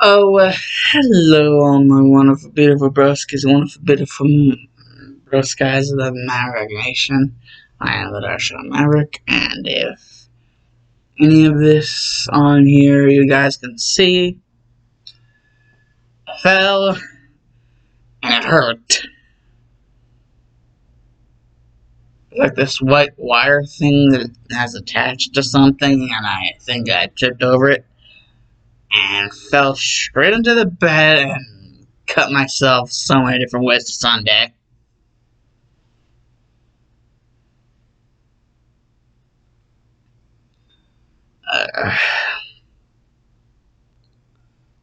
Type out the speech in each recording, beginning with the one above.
Hello, all my wonderful, beautiful broskies, wonderful, beautiful broskies of the Maverick Nation. I am the Darshan Maverick, and if any of this on here you guys can see, I fell, and it hurt. It's like this white wire thing that has attached to something, and I think I tripped over it, and fell straight into the bed, and cut myself so many different ways to Sunday. Uh,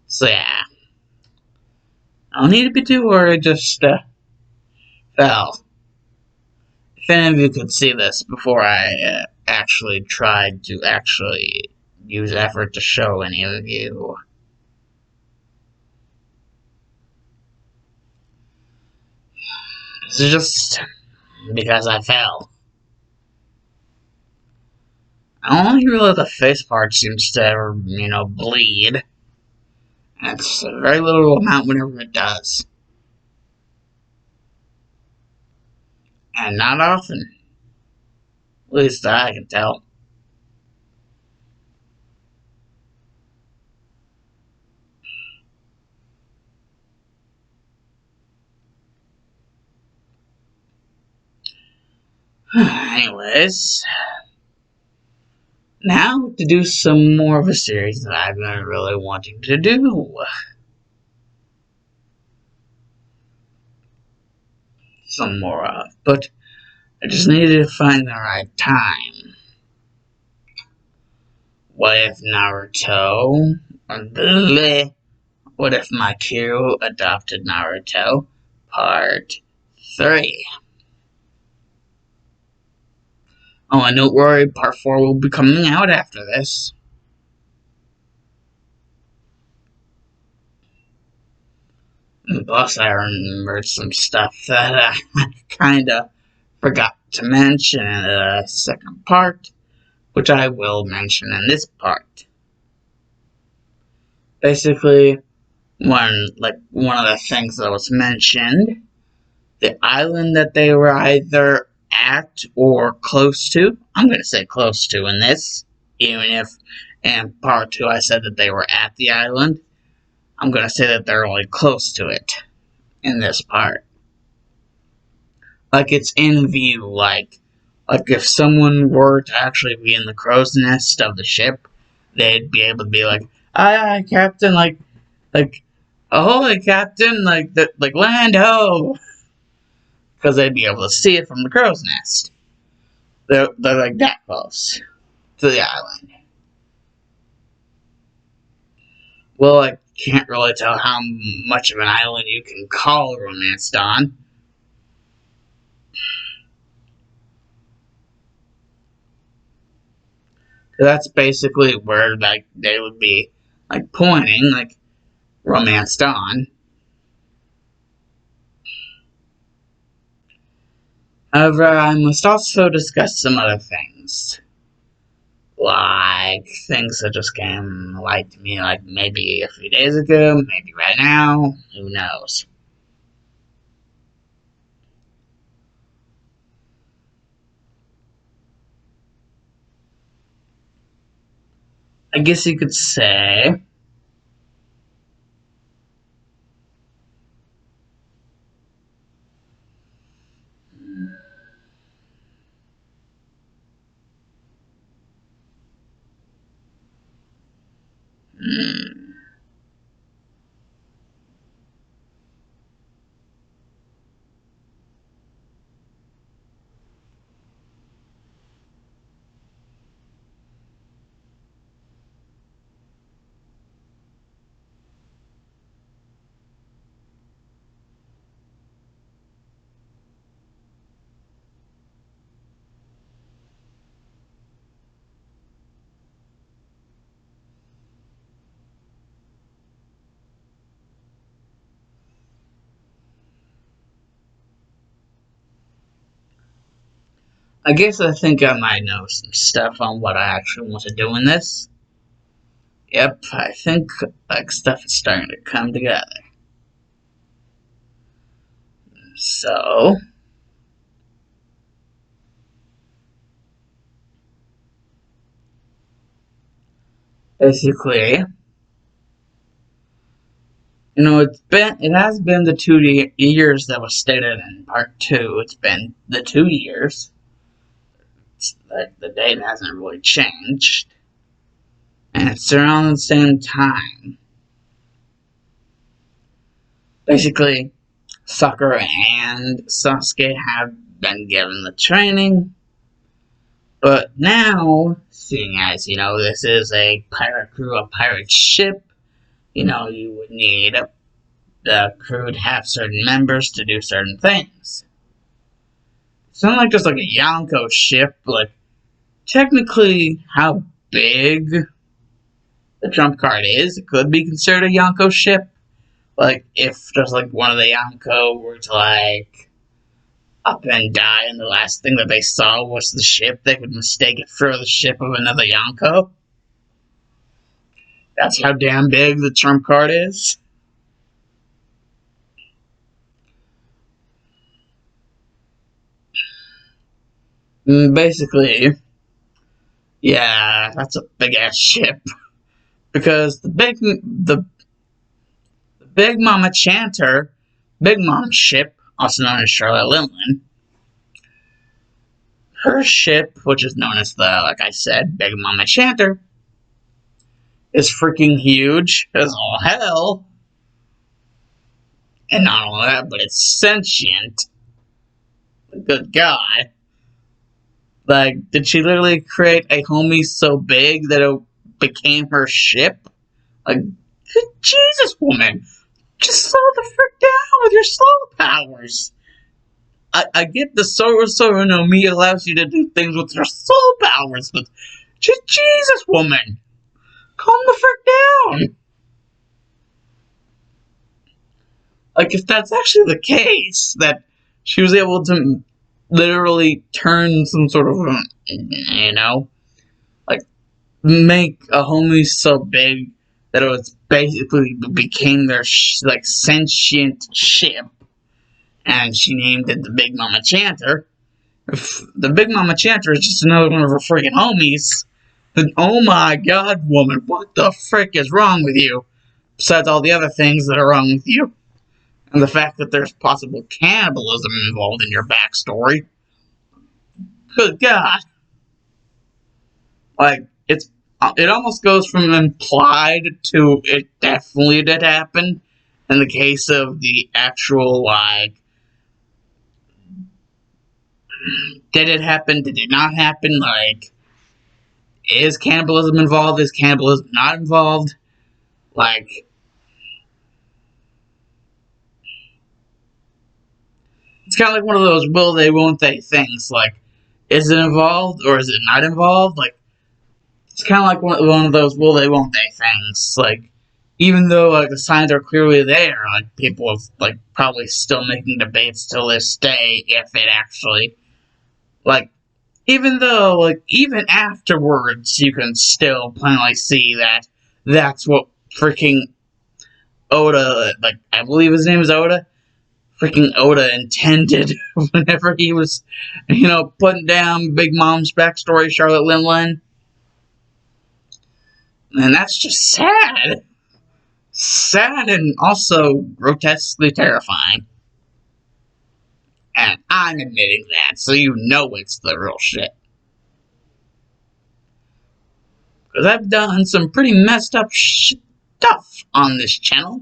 so yeah, I don't need to be too worried, just fell. If any of you could see this before I actually tried to actually use effort to show any of you. It's just because I fell. Only really the face part seems to ever, bleed. And it's a very little amount whenever it does. And not often. At least I can tell. Anyways, now to do some more of a series that I've been really wanting to do. Some more of. But I just needed to find the right time. What if Naruto? What if Mikiru adopted Naruto? Part 3. Oh, and don't worry, Part 4 will be coming out after this. Plus, I remembered some stuff that I kinda forgot to mention in the second part, which I will mention in this part. Basically, one of the things that was mentioned, the island that they were either at or close to. I'm going to say close to in this, even if in part 2 I said that they were at the island. I'm going to say that they're only close to it in this part. Like it's in view, like if someone were to actually be in the crow's nest of the ship, they'd be able to be like, aye, aye, Captain, like, ahoy, Captain, like land ho, because they'd be able to see it from the crow's nest. They're like that close to the island. Well, I can't really tell how much of an island you can call Romance Dawn. That's basically where they would be pointing, Romance Dawn. However, I must also discuss some other things. Like things that just came light to me, like maybe a few days ago, maybe right now, who knows. I guess you could say I think I might know some stuff on what I actually want to do in this. Yep, I think like stuff is starting to come together. So basically, it has been the 2 years that was stated in part two. It's been the 2 years. Like the date hasn't really changed, and it's around the same time. Basically, Sakura and Sasuke have been given the training, but now, seeing as this is a pirate crew, a pirate ship, you would need the crew to have certain members to do certain things. It's not like just like a Yonko ship. Like, technically, how big the trump card is, it could be considered a Yonko ship. Like, if just like one of the Yonko were to like up and die, and the last thing that they saw was the ship, they could mistake it for the ship of another Yonko. That's how damn big the trump card is. Basically, yeah, that's a big ass ship. Because the Big Mama Chanter, Big Mom's ship, also known as Charlotte Linlin, her ship, which is known as like I said, Big Mama Chanter, is freaking huge as all hell. And not only that, but it's sentient. Good God. Like, did she literally create a homie so big that it became her ship? Like, Jesus, woman. Just slow the frick down with your slow powers. I get the Soro no Mi allows you to do things with your soul powers, but just Jesus, woman. Calm the frick down. Like, if that's actually the case, that she was able to literally turn some sort of, like, make a homie so big that it was basically became their, like, sentient ship, and she named it the Big Mama Chanter. If the Big Mama Chanter is just another one of her freaking homies, then oh my god, woman, what the frick is wrong with you? Besides all the other things that are wrong with you. And the fact that there's possible cannibalism involved in your backstory. Good God. Like, it almost goes from implied to it definitely did happen. In the case of the actual, like, did it happen? Did it not happen? Like, is cannibalism involved? Is cannibalism not involved? Like, it's kind of like one of those will they, won't they things. Like, is it involved or is it not involved? Like, it's kind of like one of those will they, won't they things. Like, even though like the signs are clearly there, like people have like probably still making debates till this day if it actually, like, even though like even afterwards you can still plainly see that that's what freaking Oda, like I believe his name is Oda, freaking Oda intended whenever he was, putting down Big Mom's backstory, Charlotte Linlin. And that's just sad. Sad and also grotesquely terrifying. And I'm admitting that, so you know it's the real shit. Because I've done some pretty messed up stuff on this channel.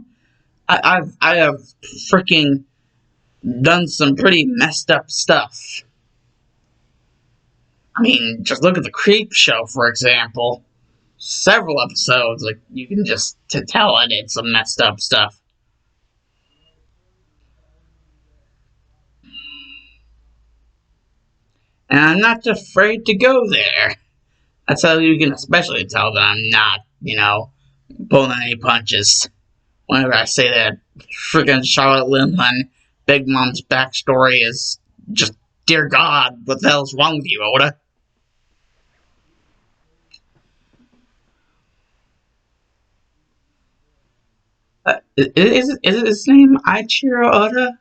I have freaking done some pretty messed up stuff. I mean, just look at the Creep Show, for example. Several episodes, like, you can just tell I did some messed up stuff. And I'm not afraid to go there. That's how you can especially tell that I'm not, pulling any punches. Whenever I say that freaking Charlotte Linlin, Big Mom's backstory is just, dear God, what the hell's wrong with you, Oda? Is his name Ichiro Oda?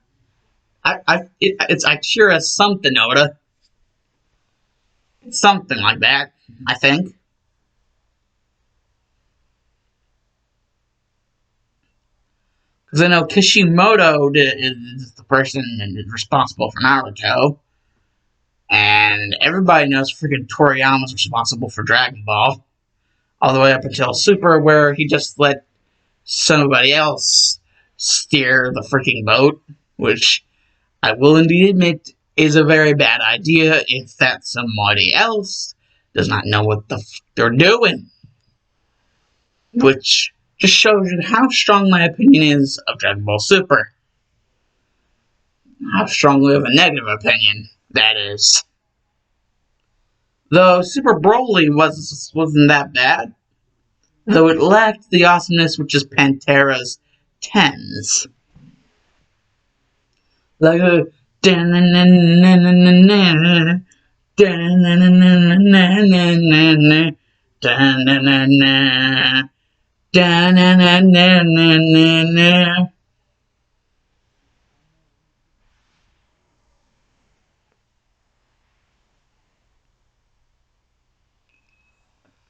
It's Ichiro something Oda. It's something like that, I think. Because I know Kishimoto is the person responsible for Naruto, and everybody knows freaking Toriyama's responsible for Dragon Ball, all the way up until Super, where he just let somebody else steer the freaking boat, which I will indeed admit is a very bad idea if that somebody else does not know what the they're doing. Which just shows you how strong my opinion is of Dragon Ball Super. How strongly of a negative opinion that is. Though Super Broly wasn't that bad, though it lacked the awesomeness which is Pantera's tens. Like a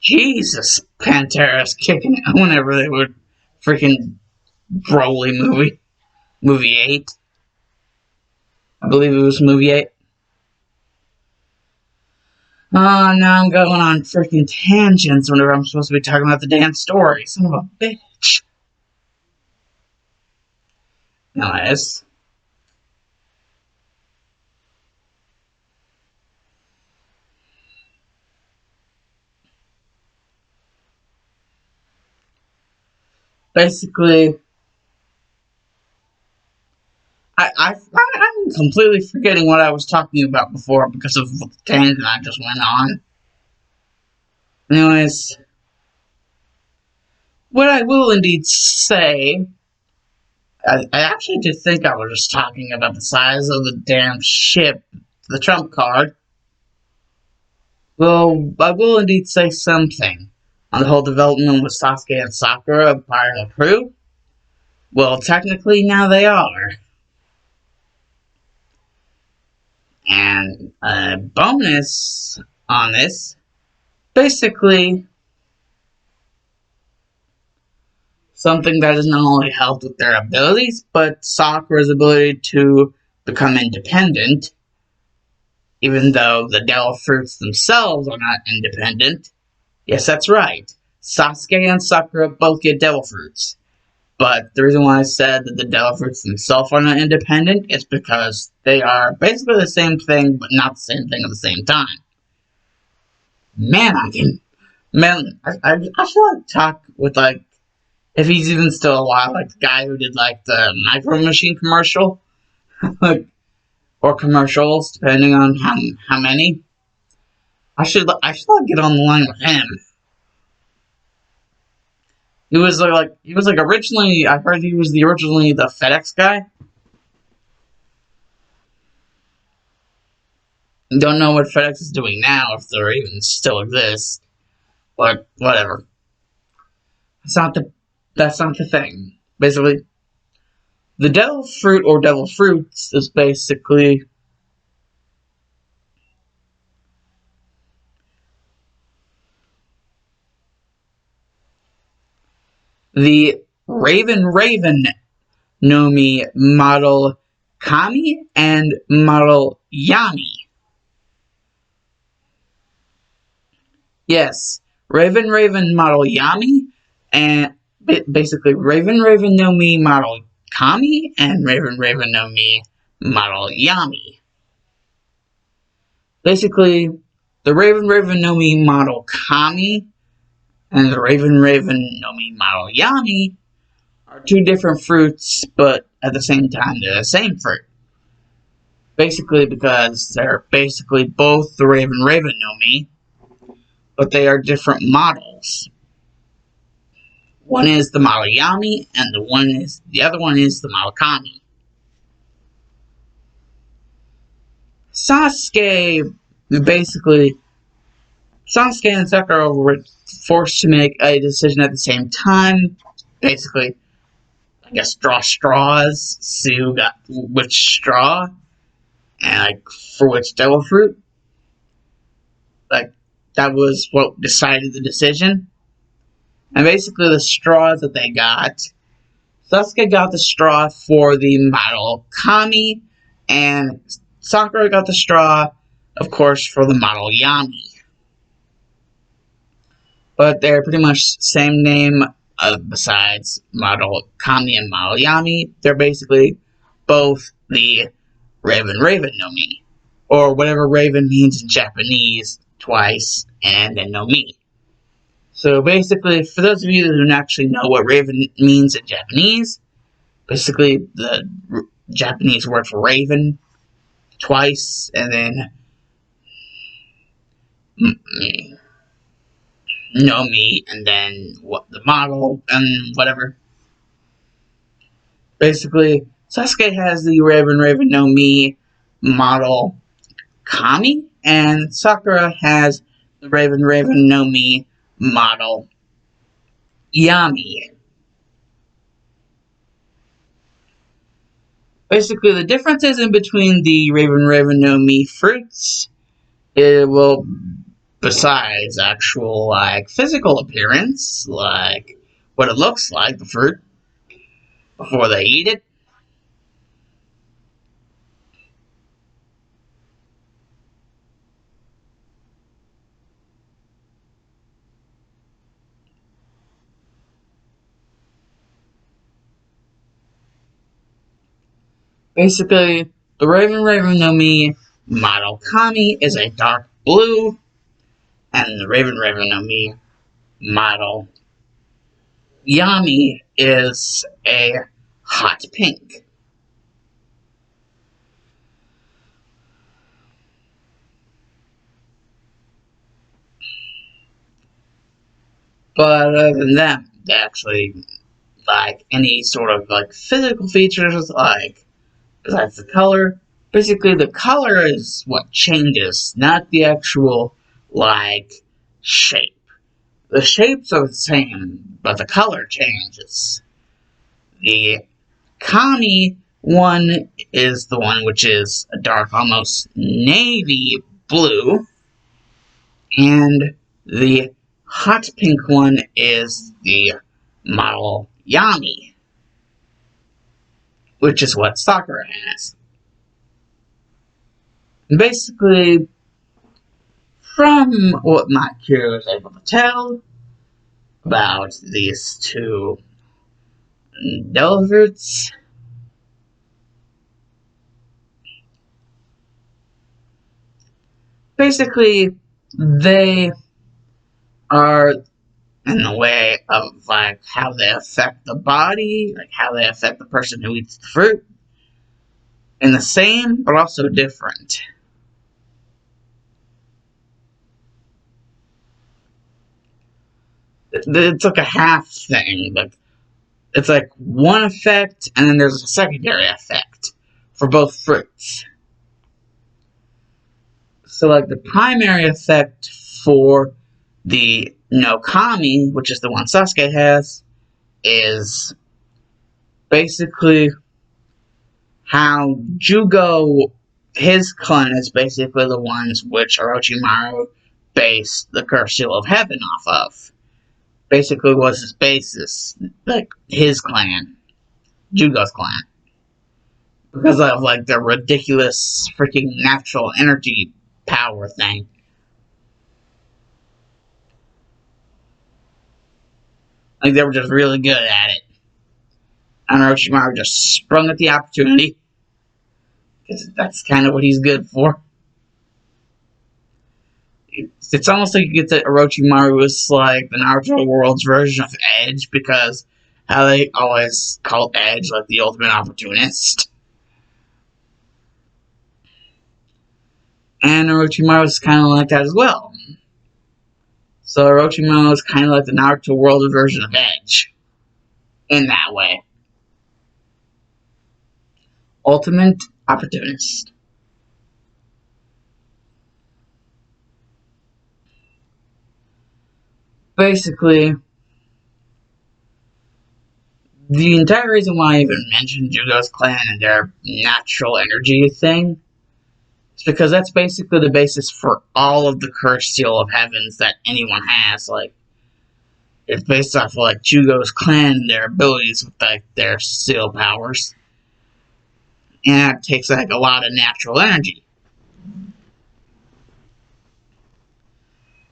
Jesus, Pantera's kicking it whenever they would freaking Broly movie. Movie 8. I believe it was movie 8. Oh, now I'm going on freaking tangents whenever I'm supposed to be talking about the damn story. Son of a bitch. Anyways. Basically, I'm completely forgetting what I was talking about before because of the tangent I just went on. Anyways, what I will indeed say, I actually did think I was just talking about the size of the damn ship, the trump card. Well, I will indeed say something on the whole development with Sasuke and Sakura prior to Prue. Well, technically now they are. And a bonus on this, basically, something that has not only helped with their abilities, but Sakura's ability to become independent, even though the devil fruits themselves are not independent. Yes, that's right. Sasuke and Sakura both get devil fruits. But the reason why I said that the devil fruits themselves are not independent is because they are basically the same thing, but not the same thing at the same time. Man, I should like talk with like, if he's even still alive, like the guy who did like the Micro Machine commercial, like, or commercials, depending on how many. I should like get on the line with him. He was originally, I heard he was originally the FedEx guy. Don't know what FedEx is doing now, if they even still exist. But whatever. That's not the thing. Basically, the devil fruit or devil fruits is basically the Raven Nomi model Kami and model Yami. Yes, Raven model Yami, and basically Raven no Mi model Kami, and Raven no Mi model Yami. Basically, the Raven no Mi model Kami and the Raven no Mi model Yami are two different fruits, but at the same time they're the same fruit. Basically because they're basically both the Raven no Mi, but they are different models. One is the model Yami, and the other one is the model Kami. Sasuke and Sakura were forced to make a decision at the same time. Basically, I guess, draw straws, see who got which straw, and like for which devil fruit. Like that was what decided the decision. And basically, the straws that they got, Sasuke got the straw for the model Kami, and Sakura got the straw, of course, for the model Yami. But they're pretty much same name, besides model Kami and model Yami. They're basically both the Raven no Mi, or whatever Raven means in Japanese twice, and then no Mi. So basically, for those of you that don't actually know what Raven means in Japanese, basically the Japanese word for Raven twice, and then no Mi, and then what the model and whatever. Basically, Sasuke has the Raven no Mi model Kami, and Sakura has the Raven no Mi model Yami. Basically, the differences in between the Raven no Mi fruits, it will, besides actual like physical appearance, like what it looks like, the fruit, before they eat it. Basically, the Raven no Mi model Kami is a dark blue, and the Raven no Mi model Yami is a hot pink. But other than that, they actually, like any sort of like physical features, like besides the color, basically the color is what changes, not the actual like shape. The shapes are the same, but the color changes. The Kami one is the one which is a dark, almost navy blue, and the hot pink one is the model Yami, which is what Sakura has. Basically, from what Mikiru was able to tell about these two Delverts, basically, they are in the way of like how they affect the body, like how they affect the person who eats the fruit, in the same but also different. It's like a half thing. Like it's like one effect, and then there's a secondary effect for both fruits. So like the primary effect for the Nokami, which is the one Sasuke has, is basically how Jugo, his clan is basically the ones which Orochimaru based the Cursed Seal of Heaven off of. Basically was his basis, like his clan, Jugo's clan. Because of like the ridiculous freaking natural energy power thing. Like they were just really good at it. And Orochimaru just sprung at the opportunity. Because that's kind of what he's good for. It's almost like you get that Orochimaru is like the Naruto world's version of Edge, because how they always call Edge like the ultimate opportunist. And Orochimaru is kind of like that as well. So Orochimaru is kind of like the Naruto world version of Edge. In that way. Ultimate opportunist. Basically, The entire reason why I even mentioned Jugo's clan and their natural energy thing is because that's basically the basis for all of the cursed seal of heavens that anyone has. Like, it's based off of like Jugo's clan and their abilities with like their seal powers. And it takes like a lot of natural energy.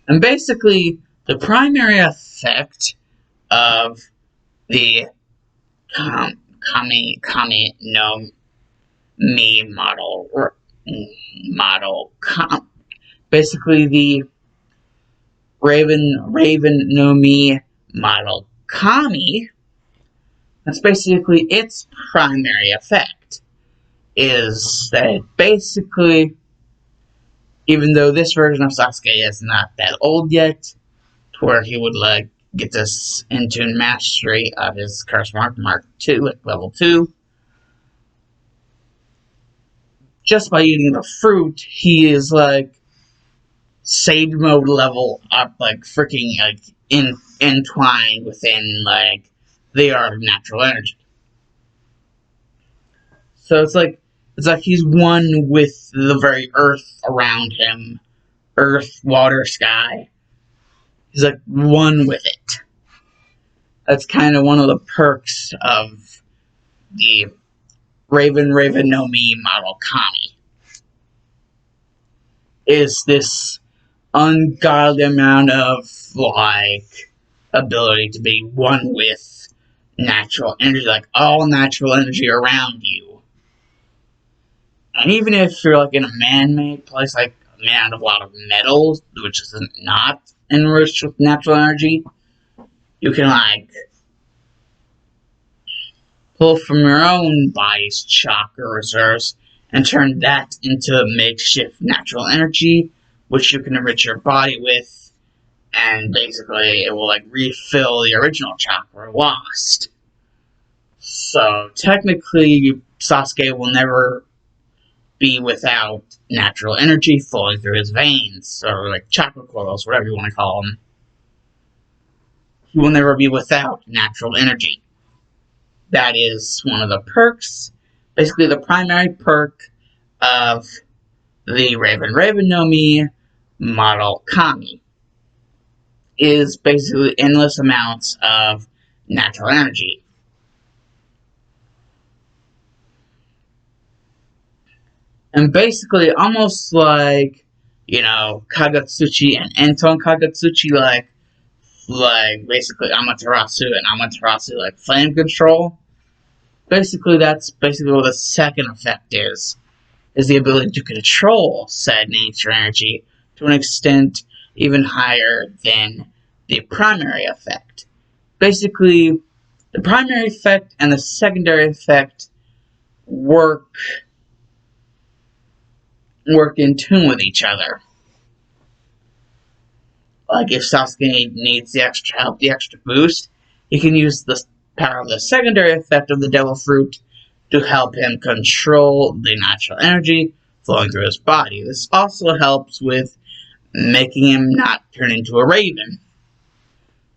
And basically, the primary effect of the Kami no Mi model, basically the Raven no Mi model Kami, that's basically its primary effect, is that basically, even though this version of Sasuke is not that old yet, to where he would like get this into mastery of his Curse Mark 2 at level 2, just by eating the fruit, he is like Sage mode level up, like freaking like entwined within like the art of natural energy. So it's like he's one with the very earth around him, earth, water, sky. He's like one with it. That's kind of one of the perks of the Raven no Mi model Kami. Is this ungodly amount of like ability to be one with natural energy, like all natural energy around you. And even if you're like in a man-made place, like made out of a lot of metal, which is not enriched with natural energy, you can like pull from your own body's chakra reserves and turn that into makeshift natural energy, which you can enrich your body with, and basically it will like refill the original chakra lost. So technically, Sasuke will never be without natural energy flowing through his veins, or like chakra coils, whatever you want to call them. He will never be without natural energy. That is one of the perks, basically the primary perk of the Raven no Mi model Kami, is basically endless amounts of natural energy. And basically, almost like, Kagutsuchi and Anton Kagutsuchi, like basically Amaterasu and Amaterasu, like flame control. Basically, that's basically what the second effect is the ability to control said nature energy to an extent even higher than the primary effect. Basically, the primary effect and the secondary effect work in tune with each other. Like if Sasuke needs the extra help, the extra boost, he can use the power of the secondary effect of the Devil Fruit to help him control the natural energy flowing through his body. This also helps with making him not turn into a raven,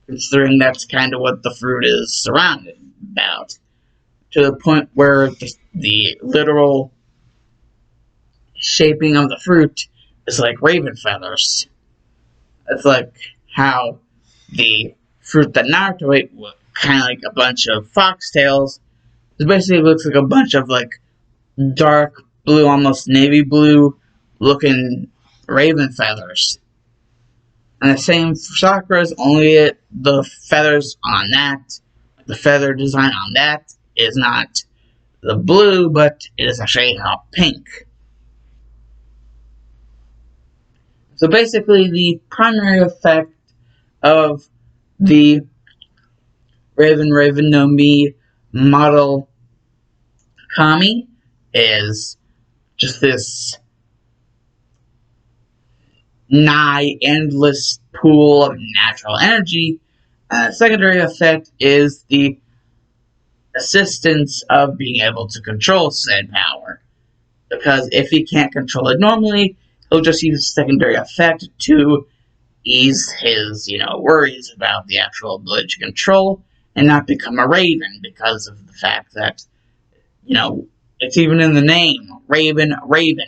considering that's kind of what the fruit is surrounded about, to the point where the literal shaping of the fruit is like raven feathers. It's like how the fruit that Naruto ate, kind of like a bunch of foxtails, it basically looks like a bunch of like dark blue, almost navy blue looking raven feathers. And the same for Sakura's, only the feathers on that, the feather design on that is not the blue, but it is actually pink. So basically, the primary effect of the Raven no Mi model Kami is just this nigh endless pool of natural energy. Secondary effect is the assistance of being able to control said power. Because if he can't control it normally, he'll just use secondary effect to ease his, worries about the actual ability to control, and not become a raven because of the fact that, it's even in the name. Raven, raven.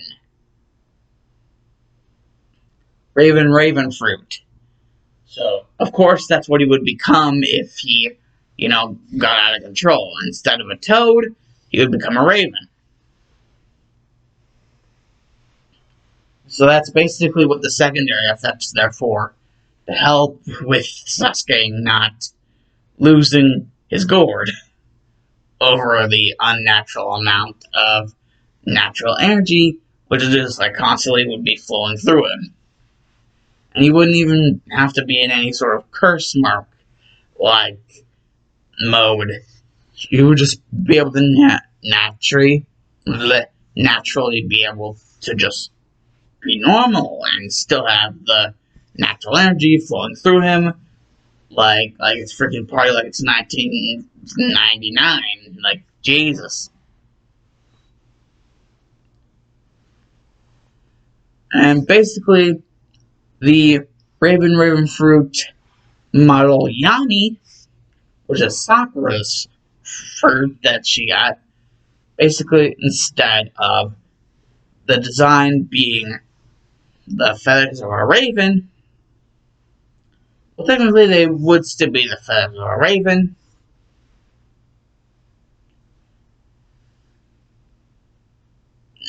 Raven, raven fruit. So, of course, that's what he would become if he, got out of control. Instead of a toad, he would become a raven. So that's basically what the secondary effects are for. To help with Sasuke not losing his gourd over the unnatural amount of natural energy, which is like constantly would be flowing through him. And he wouldn't even have to be in any sort of curse mark like mode. He would just be able to naturally be able to just be normal and still have the natural energy flowing through him like it's freaking party like it's 1999. Like, Jesus. And basically, the Raven Fruit model Yami, which is Sakura's fruit that she got, basically instead of the design being the feathers of a raven, well, technically they would still be the feathers of a raven.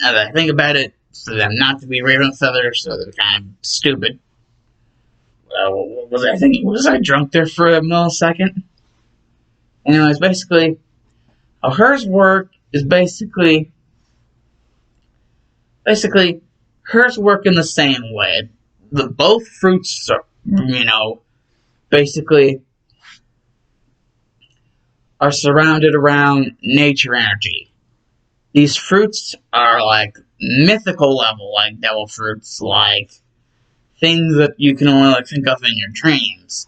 Now that I think about it, for them not to be raven feathers, so they're kind of stupid. Was I drunk there for a millisecond? Anyways, basically, how hers work is basically hers work in the same way. Both fruits are, basically are surrounded around nature energy. These fruits are like mythical level, like devil fruits, like things that you can only think of in your dreams.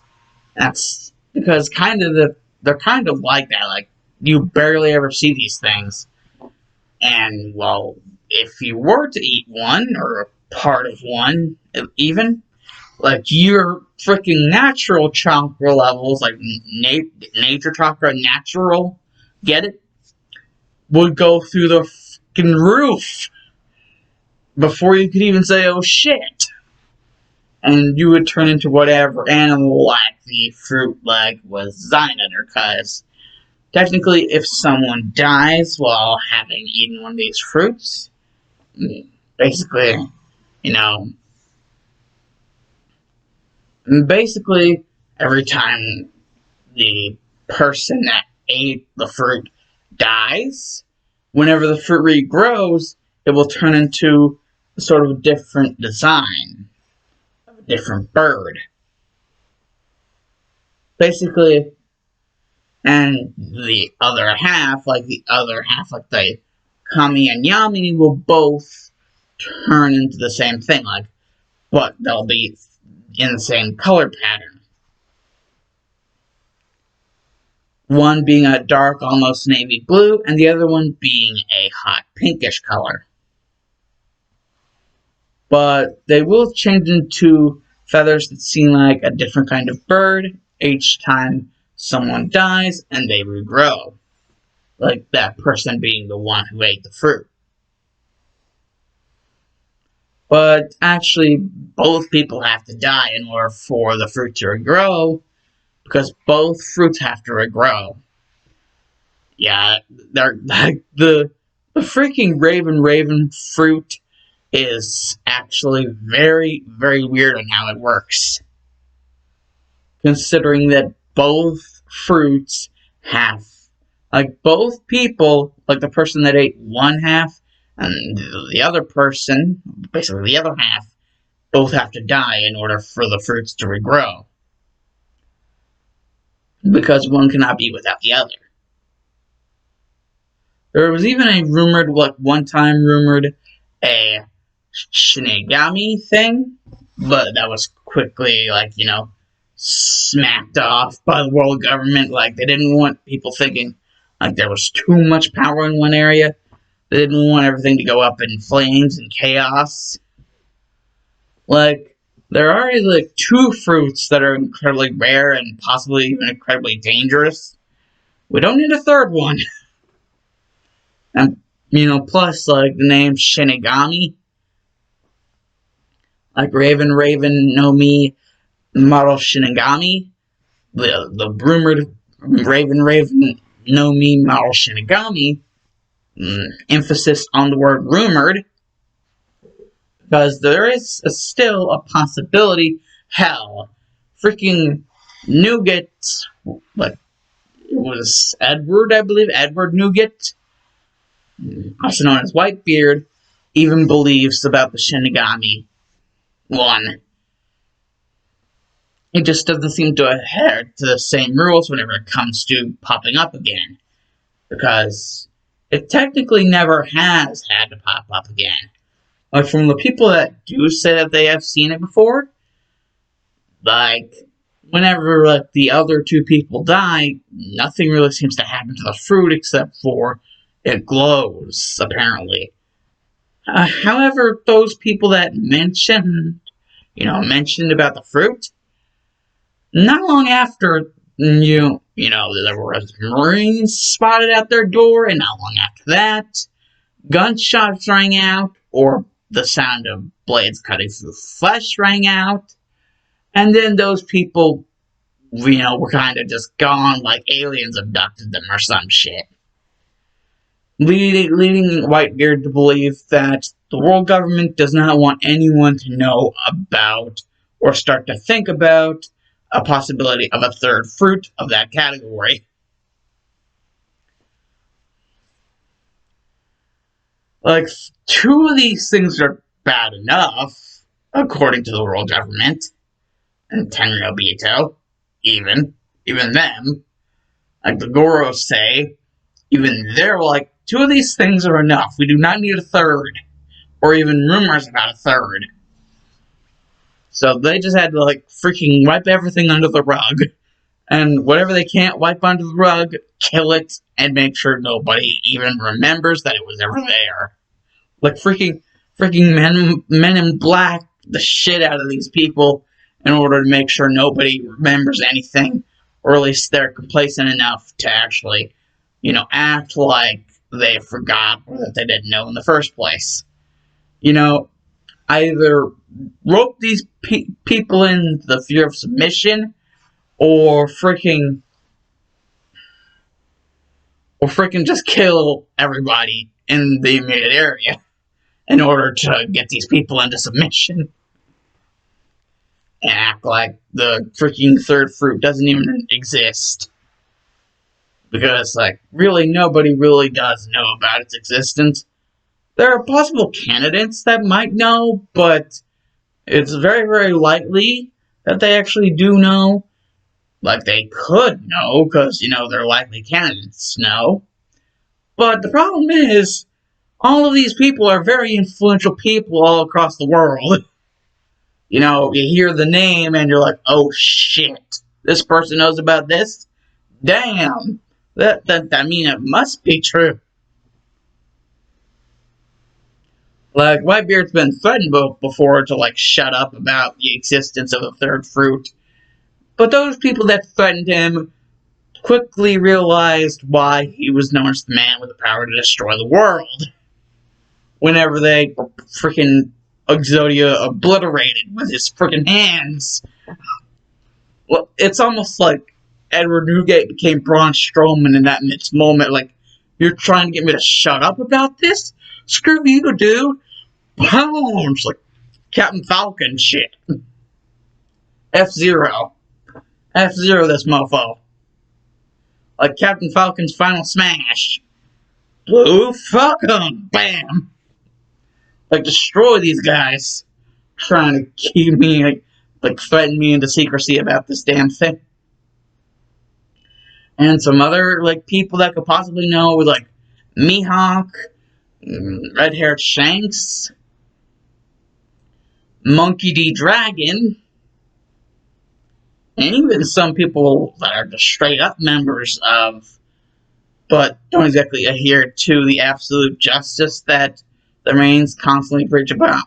That's because they're kind of like that. Like, you barely ever see these things. And, well, if you were to eat one, or a part of one, even, like, your freaking natural chakra levels, like nature chakra, natural, get it? Would go through the fucking roof before you could even say, oh shit. And you would turn into whatever animal like the fruit was designed under, because technically if someone dies while having eaten one of these fruits, basically, every time the person that ate the fruit dies, whenever the fruit regrows, it will turn into a sort of different design, a different bird. Basically, and the other half, the Kami and Yami, will both turn into the same thing, but they'll be in the same color pattern. One being a dark, almost navy blue, and the other one being a hot pinkish color. But they will change into feathers that seem like a different kind of bird each time someone dies and they regrow. Like that person being the one who ate the fruit. But actually, both people have to die in order for the fruit to regrow, because both fruits have to regrow. Yeah, they're like the freaking raven fruit is actually very, very weird on how it works. Considering that both fruits have, both people, the person that ate one half and the other person, basically the other half, both have to die in order for the fruits to regrow. Because one cannot be without the other. There was even a one time rumored a Shinigami thing, but that was quickly, smacked off by the world government. They didn't want people thinking, there was too much power in one area. They didn't want everything to go up in flames and chaos. There are already, two fruits that are incredibly rare and possibly even incredibly dangerous. We don't need a third one. And, plus, like, the name Shinigami, like Raven no Mi model Shinigami, the rumored Raven no Mi model Shinigami, emphasis on the word rumored, because there is still a possibility, hell, freaking Nougat, like, it was Edward, I believe, Edward Nougat, also known as Whitebeard, even believes about the Shinigami one. It just doesn't seem to adhere to the same rules whenever it comes to popping up again, because it technically never has had to pop up again. Like, from the people that do say that they have seen it before, like, whenever, like, the other two people die, nothing really seems to happen to the fruit except for it glows, apparently. However, those people that mentioned about the fruit, not long after, there were Marines spotted at their door, and not long after that, gunshots rang out, or the sound of blades cutting through flesh rang out, and then those people, were kind of just gone, like aliens abducted them or some shit. Leading Whitebeard to believe that the world government does not want anyone to know about or start to think about a possibility of a third fruit of that category. Like, 2 of these things are bad enough, according to the world government, and Tenryubito, even them, like the Goros say, even they're like, 2 of these things are enough. We do not need a third, or even rumors about a third. So they just had to, like, freaking wipe everything under the rug. And whatever they can't wipe under the rug, kill it, and make sure nobody even remembers that it was ever there. Like, freaking men in black the shit out of these people in order to make sure nobody remembers anything, or at least they're complacent enough to actually, act like they forgot or that they didn't know in the first place. Either rope these people in the fear of submission, or freaking just kill everybody in the immediate area in order to get these people into submission and act like the freaking third fruit doesn't even exist. Because, like, really nobody really does know about its existence. There are possible candidates that might know, but it's very, very likely that they actually do know. Like, they could know, because, they're likely candidates know. But the problem is, all of these people are very influential people all across the world. You hear the name and you're like, oh shit, this person knows about this? Damn, that it must be true. Like, Whitebeard's been threatened before to, like, shut up about the existence of the third fruit. But those people that threatened him quickly realized why he was known as the man with the power to destroy the world. Whenever they were freaking Exodia obliterated with his freaking hands. Well, it's almost like Edward Newgate became Braun Strowman in that moment. Like, you're trying to get me to shut up about this? Screw you, dude. Bounce! Like Captain Falcon shit. F-Zero, this mofo. Like Captain Falcon's final smash. Blue, fuck 'em! Bam! Like, destroy these guys. Trying to keep me, like threaten me into secrecy about this damn thing. And some other, like, people that could possibly know with, like, Mihawk, red-haired Shanks, Monkey D. Dragon, and even some people that are just straight-up members of, but don't exactly adhere to the absolute justice that the Marines constantly preach about,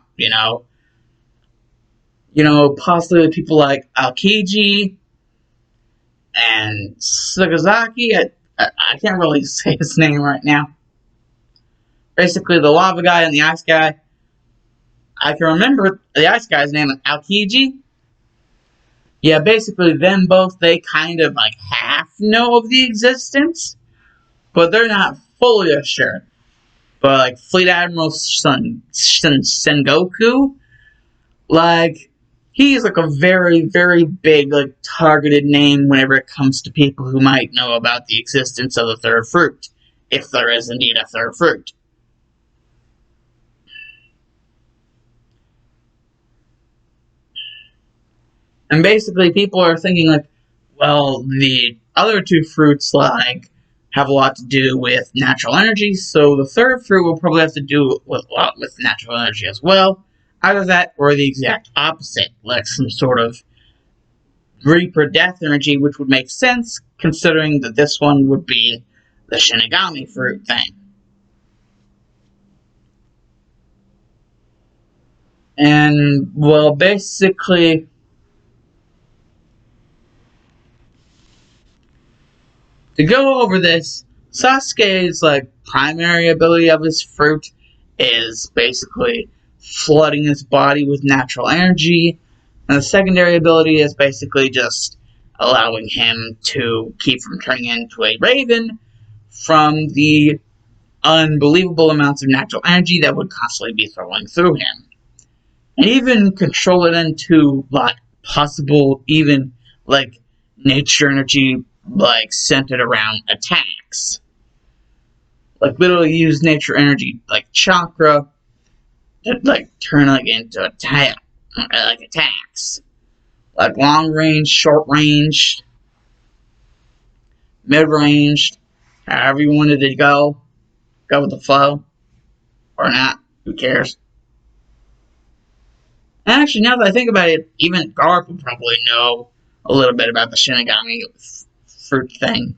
possibly people like Aokiji and Sakazaki. I can't really say his name right now. Basically, the lava guy and the ice guy. I can remember the ice guy's name is Aokiji. Yeah, basically, them both, they kind of like half know of the existence, but they're not fully assured. But like Fleet Admiral Sengoku, like he's like a very, very big, like targeted name whenever it comes to people who might know about the existence of the third fruit, if there is indeed a third fruit. And basically, people are thinking like, well, the other two fruits like have a lot to do with natural energy, so the third fruit will probably have to do with a lot with natural energy as well. Either that or the exact opposite, like some sort of Reaper death energy, which would make sense considering that this one would be the Shinigami fruit thing. And well, basically, to go over this, Sasuke's like primary ability of his fruit is basically flooding his body with natural energy, and the secondary ability is basically just allowing him to keep from turning into a raven from the unbelievable amounts of natural energy that would constantly be flowing through him. And even control it into like possible even like nature energy like centered around attacks. Like literally use nature energy like chakra to like turn like into attacks. Like long range, short range, mid range, however you wanted to go. Go with the flow. Or not. Who cares? And actually, now that I think about it, even Garp would probably know a little bit about the Shinigami fruit thing.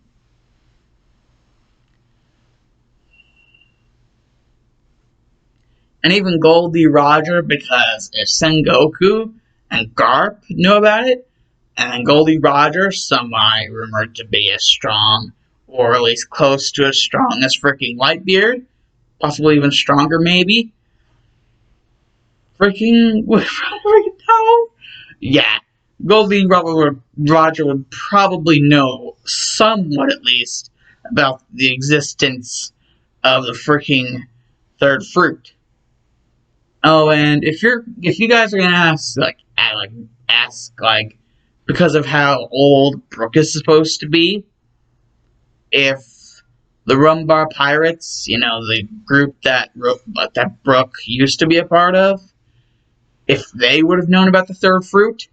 And even Goldie Roger, because if Sengoku and Garp know about it, and then Goldie Roger, somebody rumored to be as strong, or at least close to as strong as freaking Whitebeard, possibly even stronger, maybe. Freaking no. Yeah, Goldie Roger would probably know somewhat, at least, about the existence of the freaking third fruit. Oh, and if you guys are gonna ask because of how old Brook is supposed to be, if the Rumbar Pirates, you know, the group that Brook used to be a part of, if they would have known about the third fruit,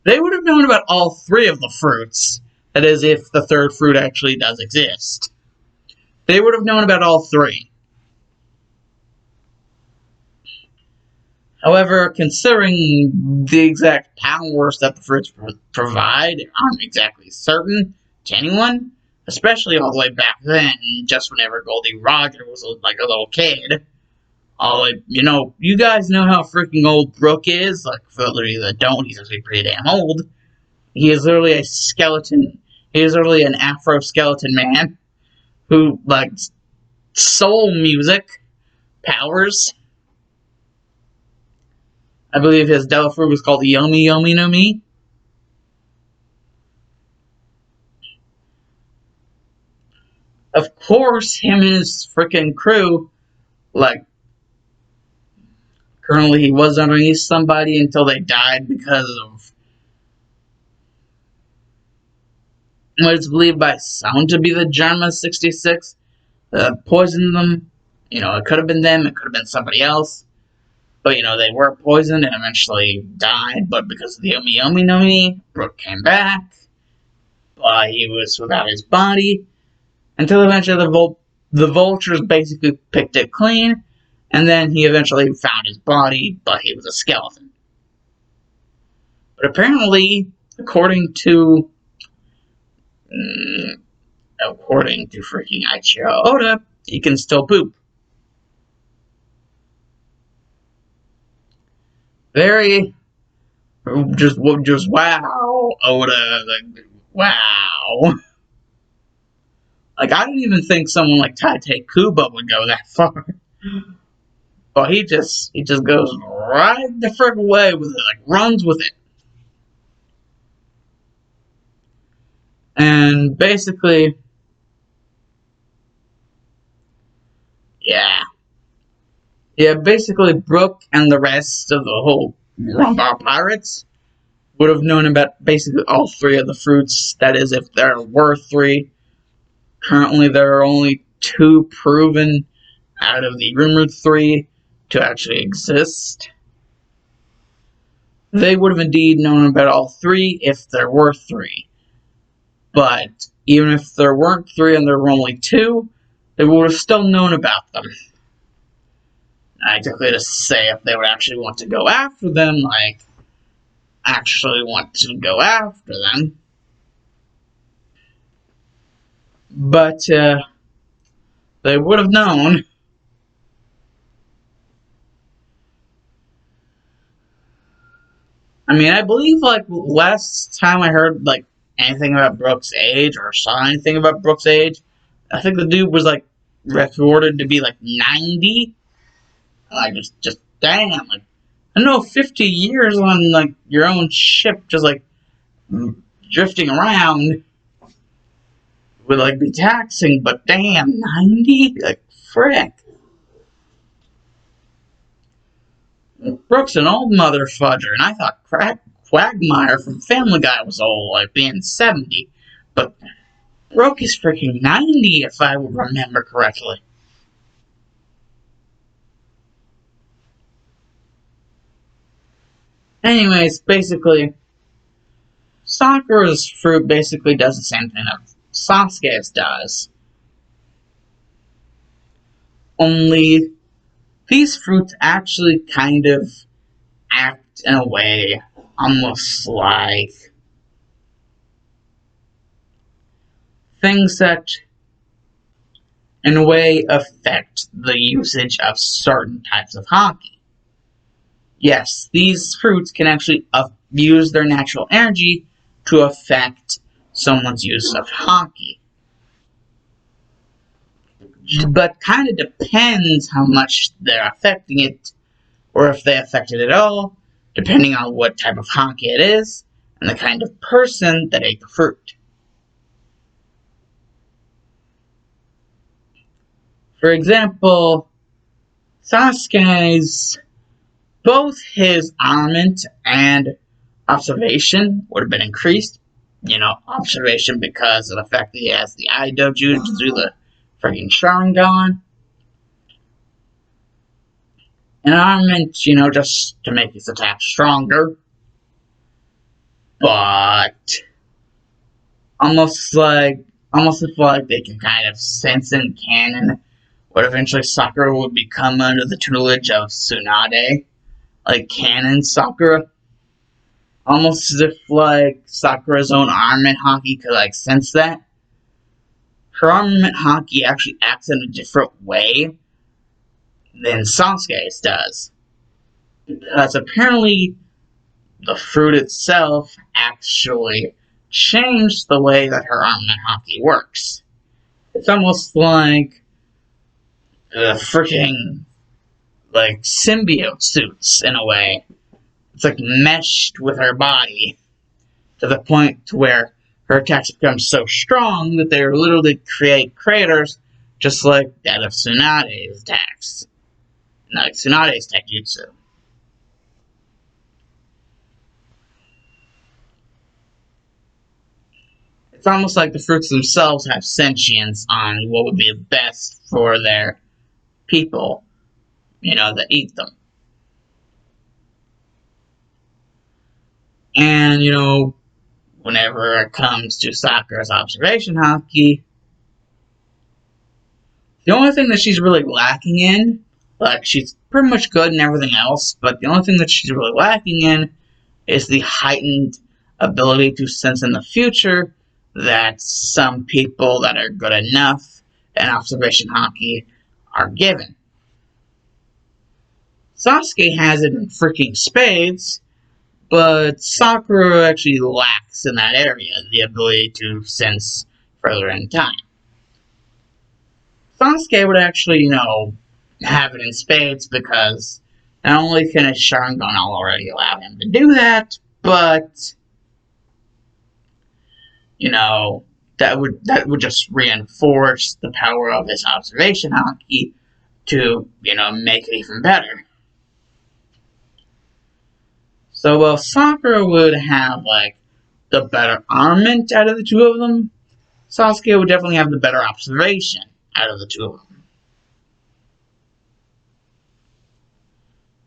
they would have known about all three of the fruits. That is, if the third fruit actually does exist. They would have known about all three. However, considering the exact powers that the fruits provide aren't exactly certain to anyone, especially all the way back then, just whenever Goldie Roger was like a little kid. You guys know how freaking old Brook is. Like, for those of you that don't, he's actually pretty damn old. He is literally a skeleton. He is literally an Afro skeleton man who likes soul music powers. I believe his devil fruit was called Yomi Yomi no Mi. Of course, him and his freaking crew, like, currently he was underneath somebody until they died because of what is believed by some to be the Germa 66 poisoned them. You know, it could have been them, it could have been somebody else. But, you know, they were poisoned and eventually died. But because of the Yomi Yomi no Mi, Brook came back. But he was without his body. Until eventually the vultures basically picked it clean. And then he eventually found his body, but he was a skeleton. But apparently, according to freaking Ichiro Oda, he can still poop. Very just wow, Oda, like, wow. Like, I didn't even think someone like Tate Kubo would go that far. But he just goes right the frick away with it, like runs with it. And basically, yeah. Yeah, basically Brooke and the rest of the whole Rumbar Pirates would have known about basically all three of the fruits. That is, if there were three. Currently, there are only two proven out of the rumored three to actually exist. They would have indeed known about all three if there were three. But even if there weren't three and there were only two, they would have still known about them. Not exactly to say if they would actually want to go after them, like, actually want to go after them. But, they would have known. I mean, I believe, like, last time I heard, like, anything about Brooke's age or saw anything about Brooke's age, I think the dude was, like, recorded to be, like, 90. Like, just damn, like, I know 50 years on, like, your own ship just, like, drifting around would, like, be taxing, but damn, 90? Like, frick. Brooke's an old mother fudger, and I thought Quagmire from Family Guy was old, like, being 70. But Brooke is freaking 90, if I would remember correctly. Anyways, basically, Sakura's fruit basically does the same thing that Sasuke's does. Only these fruits actually kind of act in a way almost like things that in a way affect the usage of certain types of haki. Yes, these fruits can actually use their natural energy to affect someone's use of haki. But kind of depends how much they're affecting it, or if they affect it at all, depending on what type of haki it is, and the kind of person that ate the fruit. For example, Sasuke's, both his armament and observation would have been increased. You know, observation because of the fact that he has the Aidoju to do the freaking Sharingan. And armament, you know, just to make his attack stronger. But almost if like they can kind of sense in canon what eventually Sakura would become under the tutelage of Tsunade. Like canon Sakura. Almost as if like Sakura's own armament haki could like sense that. Her armament haki actually acts in a different way than Sasuke's does. Because apparently the fruit itself actually changed the way that her armament haki works. It's almost like the freaking like symbiote suits in a way. It's like meshed with her body to the point to where her attacks become so strong that they literally create craters just like that of Tsunade's attacks. Like Tsunade's Tekjutsu. It's almost like the fruits themselves have sentience on what would be best for their people, you know, that eat them. And, you know, whenever it comes to Sakura's observation haki, the only thing that she's really lacking in, like, she's pretty much good in everything else, but the only thing that she's really lacking in is the heightened ability to sense in the future that some people that are good enough in observation haki are given. Sasuke has it in freaking spades, but Sakura actually lacks in that area, the ability to sense further in time. Sasuke would actually, have it in spades because not only can his Sharingan already allow him to do that, but that would just reinforce the power of his observation haki to make it even better. So while Sakura would have like the better armament out of the two of them, Sasuke would definitely have the better observation out of the two of them.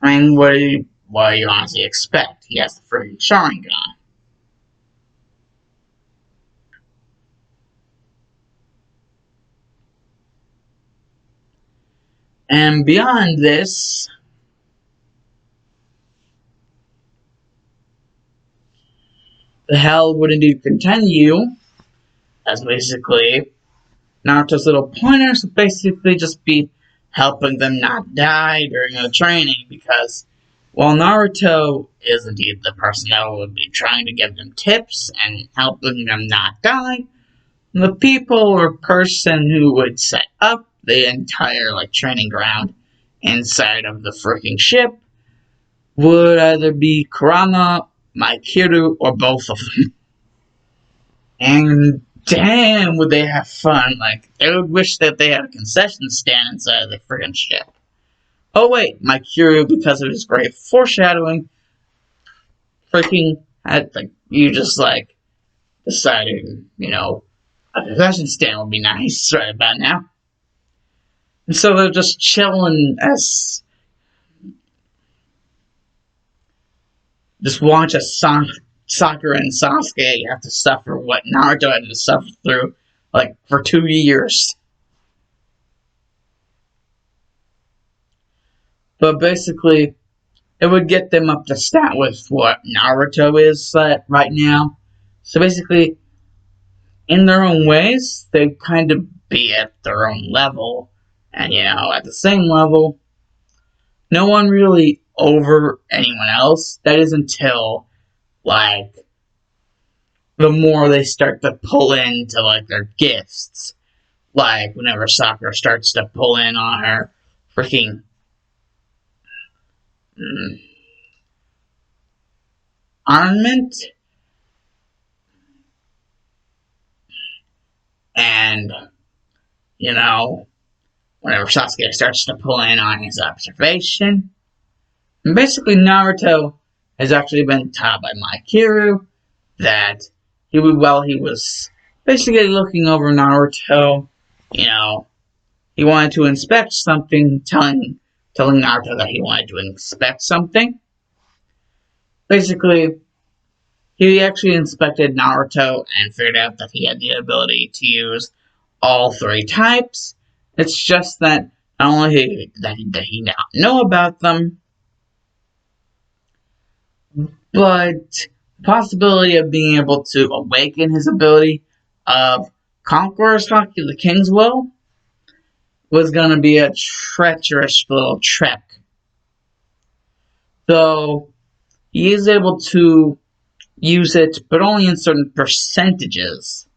I mean, what do you honestly expect? He has the freaking Sharingan. And beyond this, the hell would indeed continue, as basically Naruto's little pointers would basically just be helping them not die during the training, because while Naruto is indeed the person that would be trying to give them tips and helping them not die, the people or person who would set up the entire training ground inside of the freaking ship would either be Kurama, Mikiru, or both of them. And damn, would they have fun. They would wish that they had a concession stand inside of the friggin' ship. Oh wait, Mikiru, because of his great foreshadowing, freaking had, you just, decided, a concession stand would be nice right about now. And so they're just chilling as just watch a Sakura and Sasuke have to suffer what Naruto had to suffer through, for 2 years. But basically, it would get them up to stat with what Naruto is right now. So basically, in their own ways, they kind of be at their own level. And, at the same level, no one really over anyone else. That is until, the more they start to pull into, their gifts. Whenever Sakura starts to pull in on her freaking armament, and, whenever Sasuke starts to pull in on his observation. And basically, Naruto has actually been taught by Mikiru that while he was basically looking over Naruto, he wanted to inspect something, telling Naruto that he wanted to inspect something. Basically, he actually inspected Naruto and figured out that he had the ability to use all 3 types. It's just that not only did he not know about them, but the possibility of being able to awaken his ability of Conqueror's Haki, the King's Will, was going to be a treacherous little trek. So, he is able to use it, but only in certain percentages.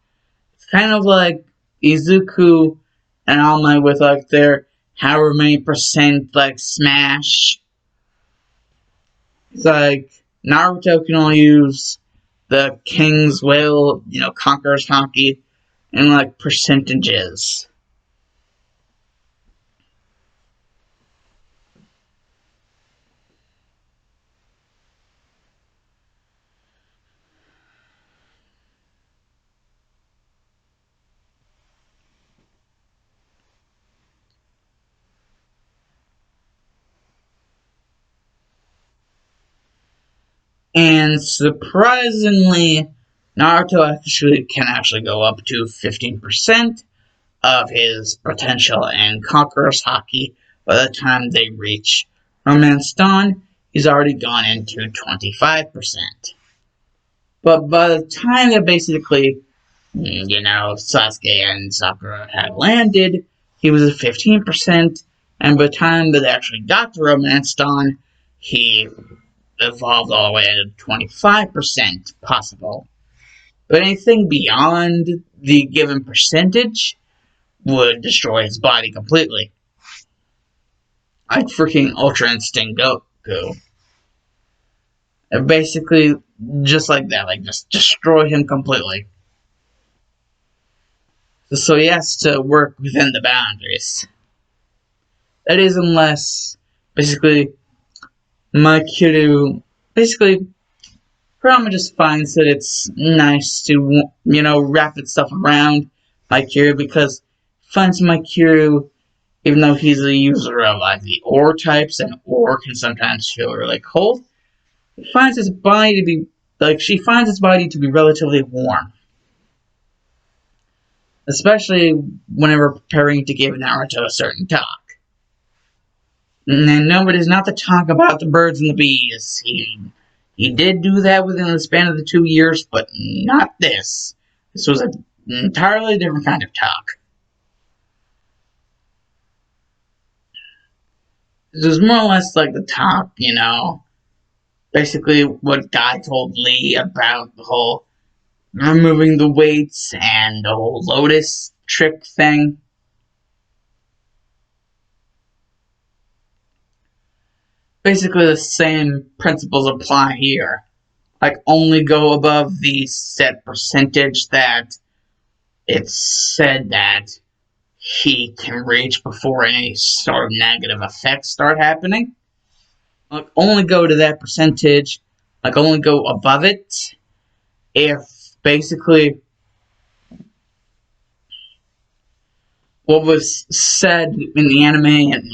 It's kind of like Izuku and All Might with their however many percent smash. It's Naruto can only use the King's Will, Conqueror's Haki, in percentages. And surprisingly, Naruto can actually go up to 15% of his potential and Conqueror's Haki by the time they reach Romance Dawn. He's already gone into 25%. But by the time that basically, Sasuke and Sakura had landed, he was at 15%, and by the time that they actually got to Romance Dawn, he evolved all the way to 25% possible. But anything beyond the given percentage would destroy his body completely. Like freaking Ultra Instinct Goku. And basically, just like that, like just destroy him completely. So he has to work within the boundaries. That is, unless basically Mikiru basically Kurama just finds that it's nice to wrap its stuff around Mikiru because finds Mikiru, even though he's a user of like the ore types and ore can sometimes feel really cold, he finds his body to be she finds his body to be relatively warm. Especially whenever preparing to give Naruto a certain talk. And no, it is not the talk about the birds and the bees. He did do that within the span of the 2 years, but not this. This was an entirely different kind of talk. This was more or less like the talk, basically what Guy told Lee about the whole removing the weights and the whole Lotus trick thing. Basically the same principles apply here. Like, only go above the set percentage that it's said that he can reach before any sort of negative effects start happening. Like, only go to that percentage. Like, only go above it if basically what was said in the anime and,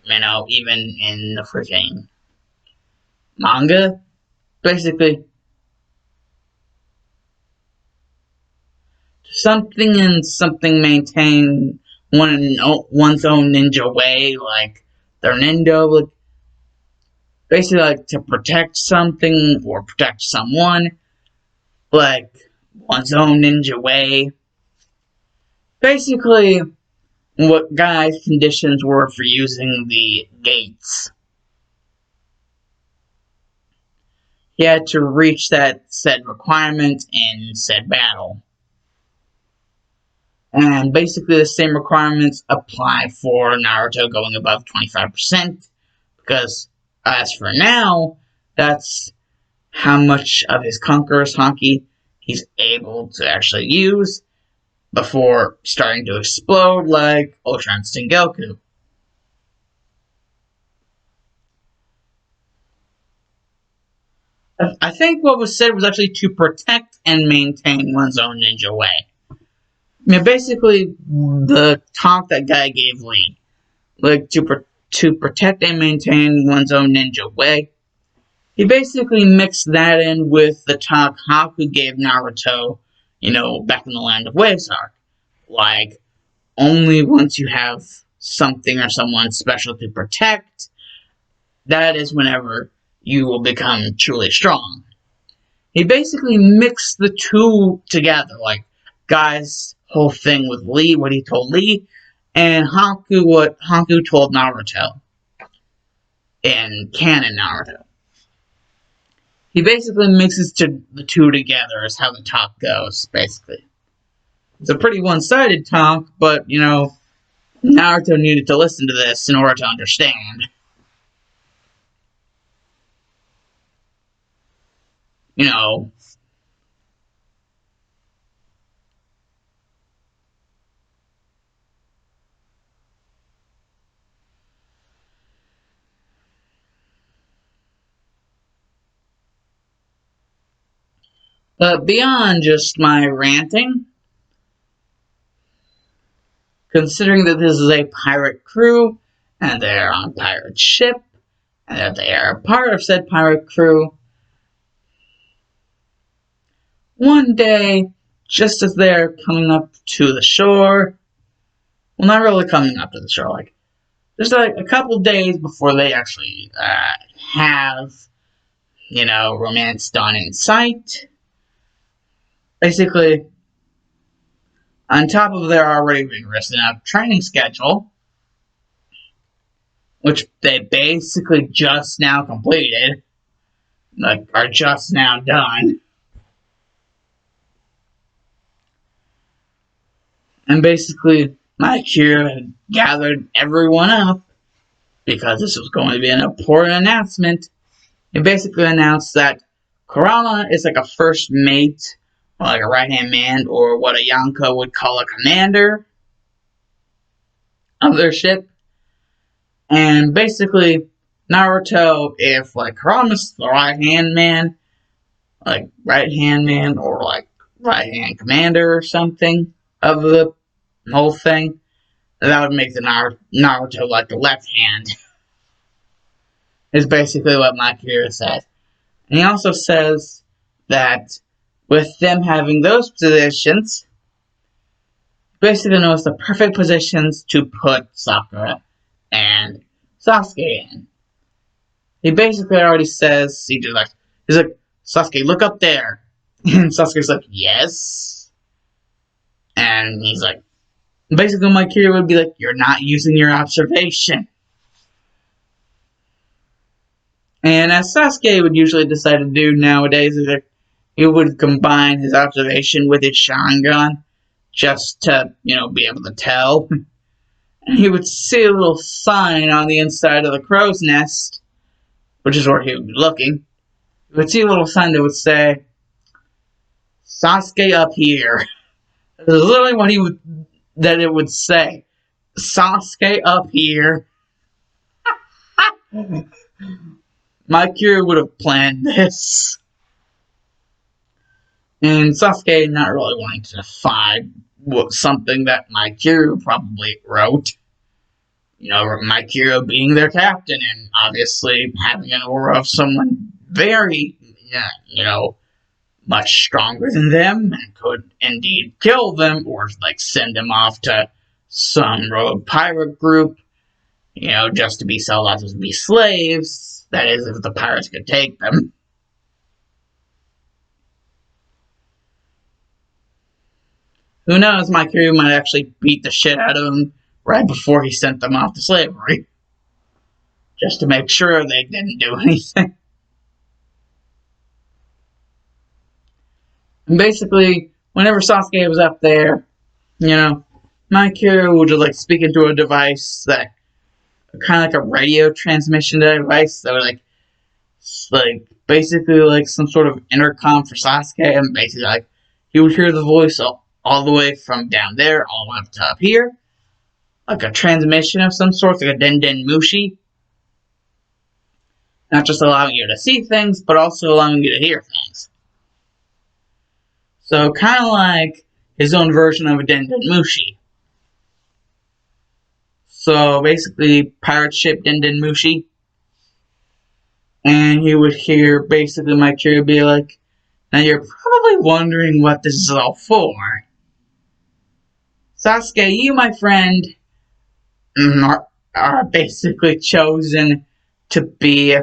even in the freaking manga, basically something and something maintain one's own ninja way, like their ninja, like basically like to protect something or protect someone, like one's own ninja way. Basically, what Guy's conditions were for using the gates. He had to reach that said requirement in said battle. And basically the same requirements apply for Naruto going above 25%, because as for now, that's how much of his Conqueror's Haki he's able to actually use before starting to explode like Ultra Instinct Goku. I think what was said was actually to protect and maintain one's own ninja way. Basically, the talk that Guy gave Lee, like to protect and maintain one's own ninja way, he basically mixed that in with the talk Haku gave Naruto, back in the Land of Waves arc. Like, only once you have something or someone special to protect, that is whenever you will become truly strong. He basically mixed the two together, like Guy's whole thing with Lee, what he told Lee, and Haku, what Haku told Naruto in canon Naruto. He basically mixes the two together is how the talk goes, basically. It's a pretty one-sided talk, but, Naruto needed to listen to this in order to understand. But beyond just my ranting, considering that this is a pirate crew, and they're on a pirate ship, and that they are part of said pirate crew, one day, just as they're coming up to the shore, well, not really coming up to the shore, like, there's like a couple days before they actually have, romance done in sight. Basically, on top of their already rigorous enough training schedule, which they basically just now completed, like, are just now done. And basically, Mikiru had gathered everyone up because this was going to be an important announcement. He basically announced that Kurama is like a first mate, or like a right-hand man, or what a Yonko would call a commander of their ship. And basically, Naruto, if like Kurama's the right-hand man, like right-hand man, or like right-hand commander or something of the whole thing, that would make the Naruto like the left hand, is basically what Mikiru said. And he also says that with them having those positions, basically knows the perfect positions to put Sakura and Sasuke in. He basically already says, he's like, Sasuke, look up there. And Sasuke's like, yes. And he's like, basically Mikiru would be like, you're not using your observation. And as Sasuke would usually decide to do nowadays, is that he would combine his observation with his Sharingan just to, be able to tell. And he would see a little sign on the inside of the crow's nest, which is where he would be looking. He would see a little sign that would say, Sasuke up here. That's literally what it would say. Sasuke up here. Mikiru would have planned this. And Sasuke not really wanting to find something that Mikiru probably wrote. Mikiru being their captain and obviously having an aura of someone very, much stronger than them and could indeed kill them or send them off to some rogue pirate group, just to be sold out to be slaves. That is, if the pirates could take them. Who knows, Mikiru might actually beat the shit out of them right before he sent them off to slavery. Just to make sure they didn't do anything. And basically, whenever Sasuke was up there, Mikiru would just speak into a device that kind of like a radio transmission device that would basically some sort of intercom for Sasuke, and basically he would hear the voice all the way from down there all the way up to up here, like a transmission of some sort, like a Den Mushi. Not just allowing you to see things, but also allowing you to hear things. So kind of like his own version of a Den Mushi. So basically, pirate ship Den Mushi. And he would hear basically Mikiru be like, now you're probably wondering what this is all for. Sasuke, you, my friend, are basically chosen to be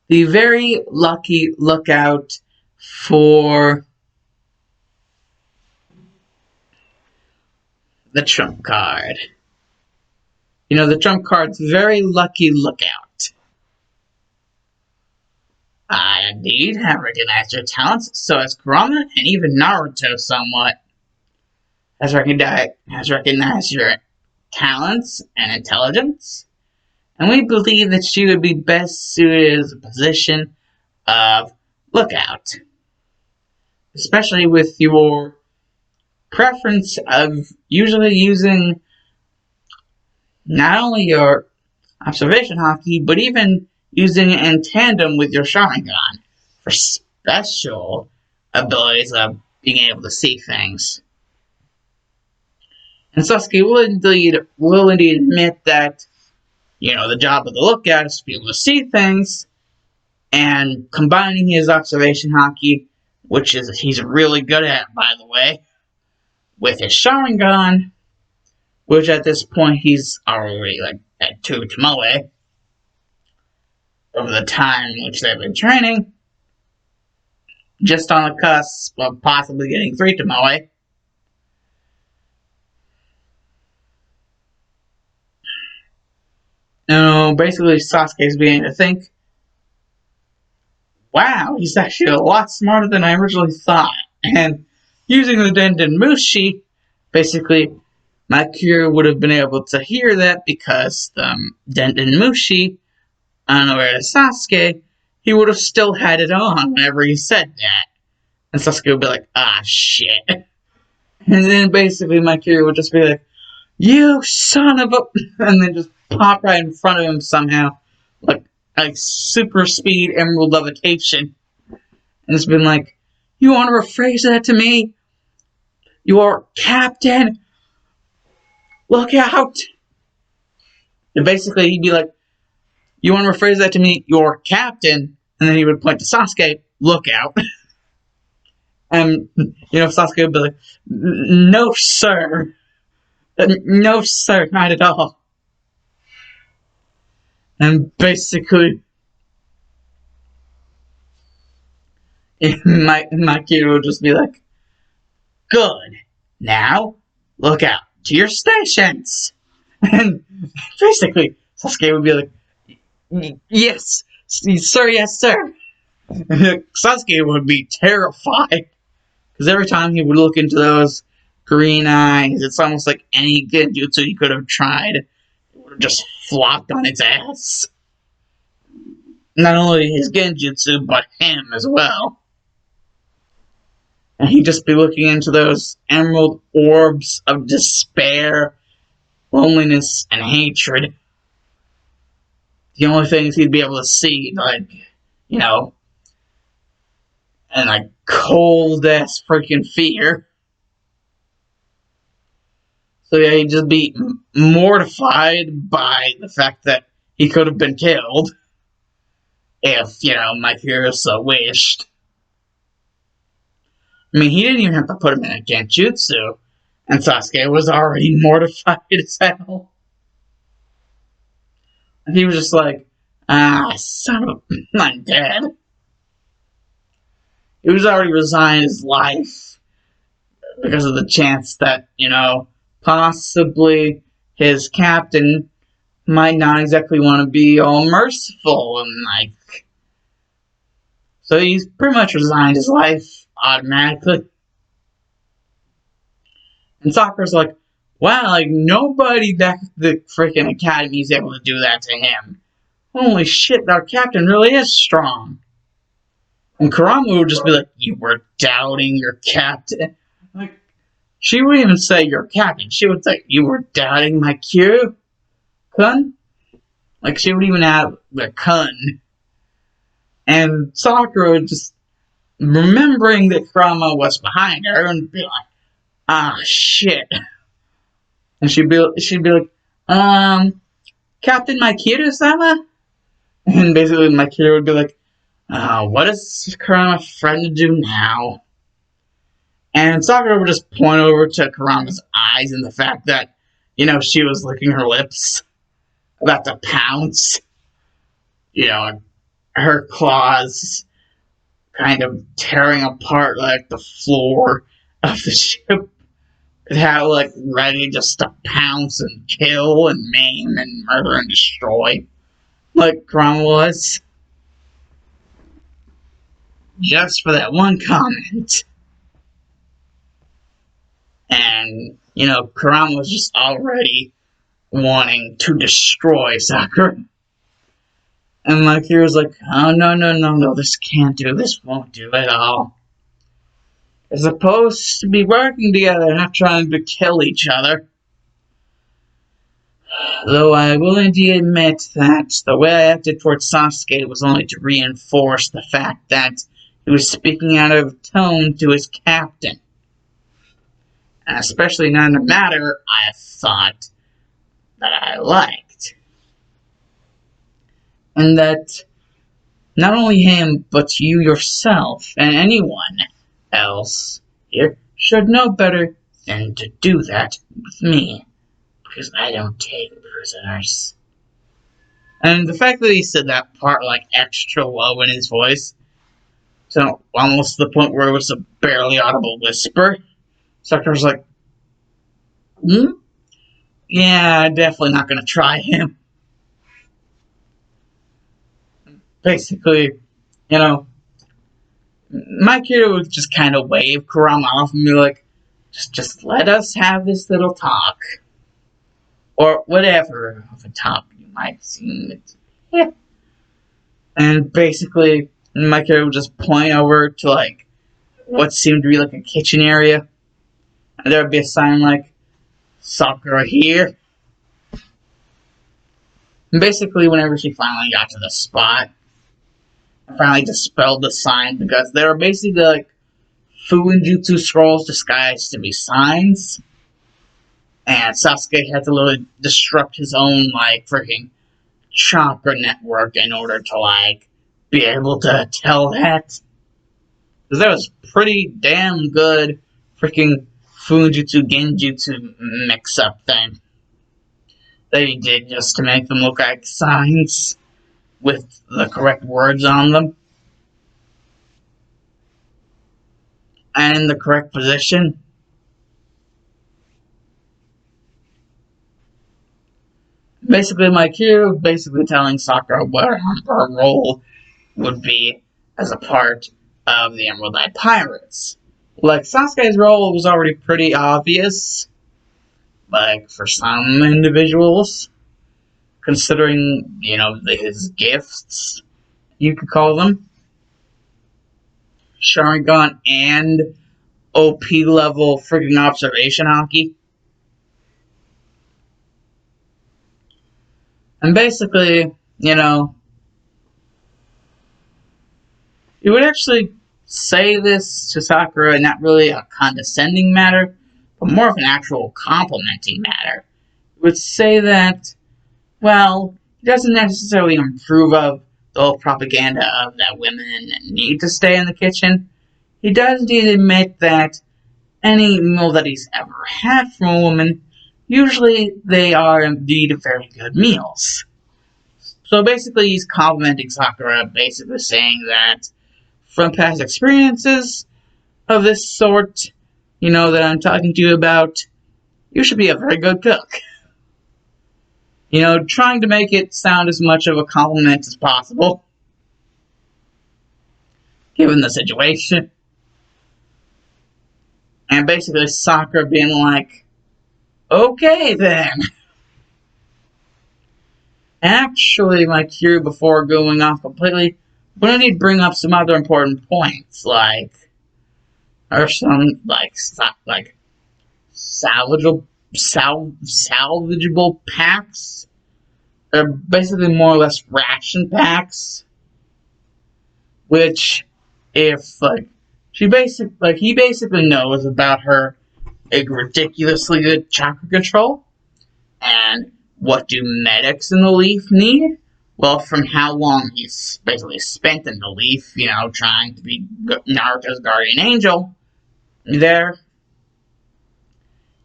the very lucky lookout for the trump card. The trump card's very lucky lookout. I indeed have recognized your talents, so has Kurama and even Naruto somewhat has recognized your talents and intelligence, and we believe that she would be best suited as a position of lookout, especially with your preference of usually using not only your observation haki, but even using it in tandem with your Sharingan for special abilities of being able to see things. And Sasuke will indeed admit that, the job of the lookout is to be able to see things, and combining his observation haki, which he's really good at, by the way, with his Sharingan, which at this point he's already at 2 Tomoe, over the time in which they've been training, just on the cusp of possibly getting 3 Tomoe. Basically Sasuke's beginning to think, wow, he's actually a lot smarter than I originally thought. And using the Denden Mushi, basically, Mikiru would have been able to hear that because the Denden Mushi, unaware of Sasuke, he would have still had it on whenever he said that. And Sasuke would be like, ah, shit. And then basically Mikiru would just be like, you son of a... and then just pop right in front of him somehow. Like super speed emerald levitation. And it's been like, you want to rephrase that to me? Your captain, look out! And basically he'd be like, you want to rephrase that to me? Your captain. And then he would point to Sasuke, look out. And, Sasuke would be like, no, sir. No, sir, not at all. And basically, Mikiru would just be like, good. Now, look out to your stations. And basically, Sasuke would be like, yes, sir, yes, sir. And Sasuke would be terrified. Because every time he would look into those green eyes, it's almost like any genjutsu he could have tried, it would have just flopped on its ass. Not only his genjutsu, but him as well. And he'd just be looking into those emerald orbs of despair, loneliness, and hatred. The only things he'd be able to see, and cold-ass freaking fear. So yeah, he'd just be mortified by the fact that he could have been killed. If, Mikiru so wished. I mean, he didn't even have to put him in a genjutsu, and Sasuke was already mortified as hell. And he was just like, son of a... I'm dead. He was already resigned his life because of the chance that, possibly his captain might not exactly want to be all merciful and so he's pretty much resigned his life automatically. And Sakura's like, wow, nobody back at the freaking academy is able to do that to him. Holy shit, our captain really is strong. And Kurama would just be like, you were doubting your captain. She wouldn't even say your captain. She would say, you were doubting my Mikiru-kun? She would even have the kun. And Sakura would just, remembering that Kurama was behind her, and be like, ah, shit. And she'd be like, Captain Mikiru-sama? And basically Mikiru would be like, what is Kurama friend to do now? And Sakura would just point over to Kurama's eyes and the fact that, she was licking her lips, about to pounce. Her claws kind of tearing apart, the floor of the ship. It had, ready just to pounce and kill and maim and murder and destroy. Like Kurama was. Just for that one comment. And, Kurama was just already wanting to destroy Sakura. And Mikiru was like, oh, no, this can't do, this won't do at all. They're supposed to be working together, not trying to kill each other. Though I will indeed admit that the way I acted towards Sasuke was only to reinforce the fact that he was speaking out of tone to his captain. And especially not in a matter I thought that I liked. And that not only him, but you yourself and anyone else here should know better than to do that with me. Because I don't take prisoners. And the fact that he said that part extra low in his voice, so almost to the point where it was a barely audible whisper, Sakura's like, yeah, definitely not gonna try him. Basically, Mikiru would just kind of wave Kurama off and be like, just let us have this little talk. Or whatever of a talk you might seem. Yeah. And basically, Mikiru would just point over to, like, what seemed to be, like, a kitchen area. And there would be a sign like, Sakura here. And basically, whenever she finally got to the spot, I finally dispelled the sign because they were basically, like, Fuinjutsu scrolls disguised to be signs. And Sasuke had to literally disrupt his own, like, freaking chakra network in order to, like, be able to tell that. Because that was pretty damn good freaking Fuinjutsu Genjutsu mix-up thing that he did just to make them look like signs with the correct words on them and in the correct position. Basically, Mikiru basically telling Sakura what her role would be as a part of the Emerald Eye Pirates. Like, Sasuke's role was already pretty obvious, like, for some individuals, considering, you know, his gifts, you could call them. Sharingan and OP level freaking observation hockey. And basically, you know, you would actually say this to Sakura, not really a condescending matter, but more of an actual complimenting matter. You would say that, well, he doesn't necessarily approve of the whole propaganda of that women need to stay in the kitchen. He does indeed admit that any meal that he's ever had from a woman, usually they are indeed very good meals. So basically, he's complimenting Sakura, basically saying that from past experiences of this sort, you know, that I'm talking to you about, you should be a very good cook. You know, trying to make it sound as much of a compliment as possible, given the situation. And basically, Sakura being like, okay then. Actually, Mikiru, before going off completely, but I need to bring up some other important points, like, or some, like salvageable packs. They're basically more or less ration packs, which, if, like, he basically knows about her ridiculously good chakra control, and what do medics in the Leaf need? Well, from how long he's basically spent in the Leaf, you know, trying to be Naruto's guardian angel, there,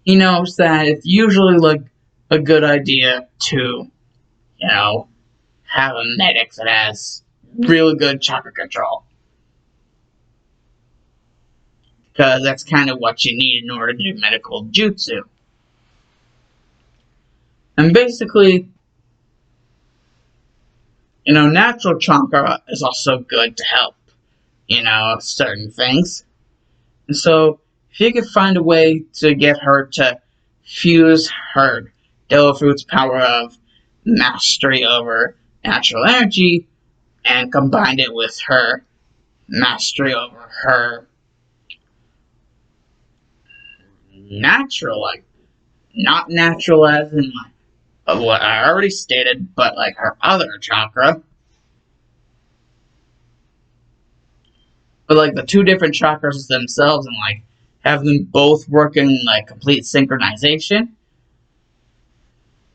he knows that it's usually, like, a good idea to, you know, have a medic that has really good chakra control. Because that's kind of what you need in order to do medical jutsu. And basically, you know, natural chakra is also good to help, you know, certain things. And so, if you could find a way to get her to fuse her Devil Fruit's power of mastery over natural energy and combine it with her mastery over her natural, like, not natural as in, like, of what I already stated, but, like, her other chakra. But, like, the two different chakras themselves, and, like, have them both work in, like, complete synchronization.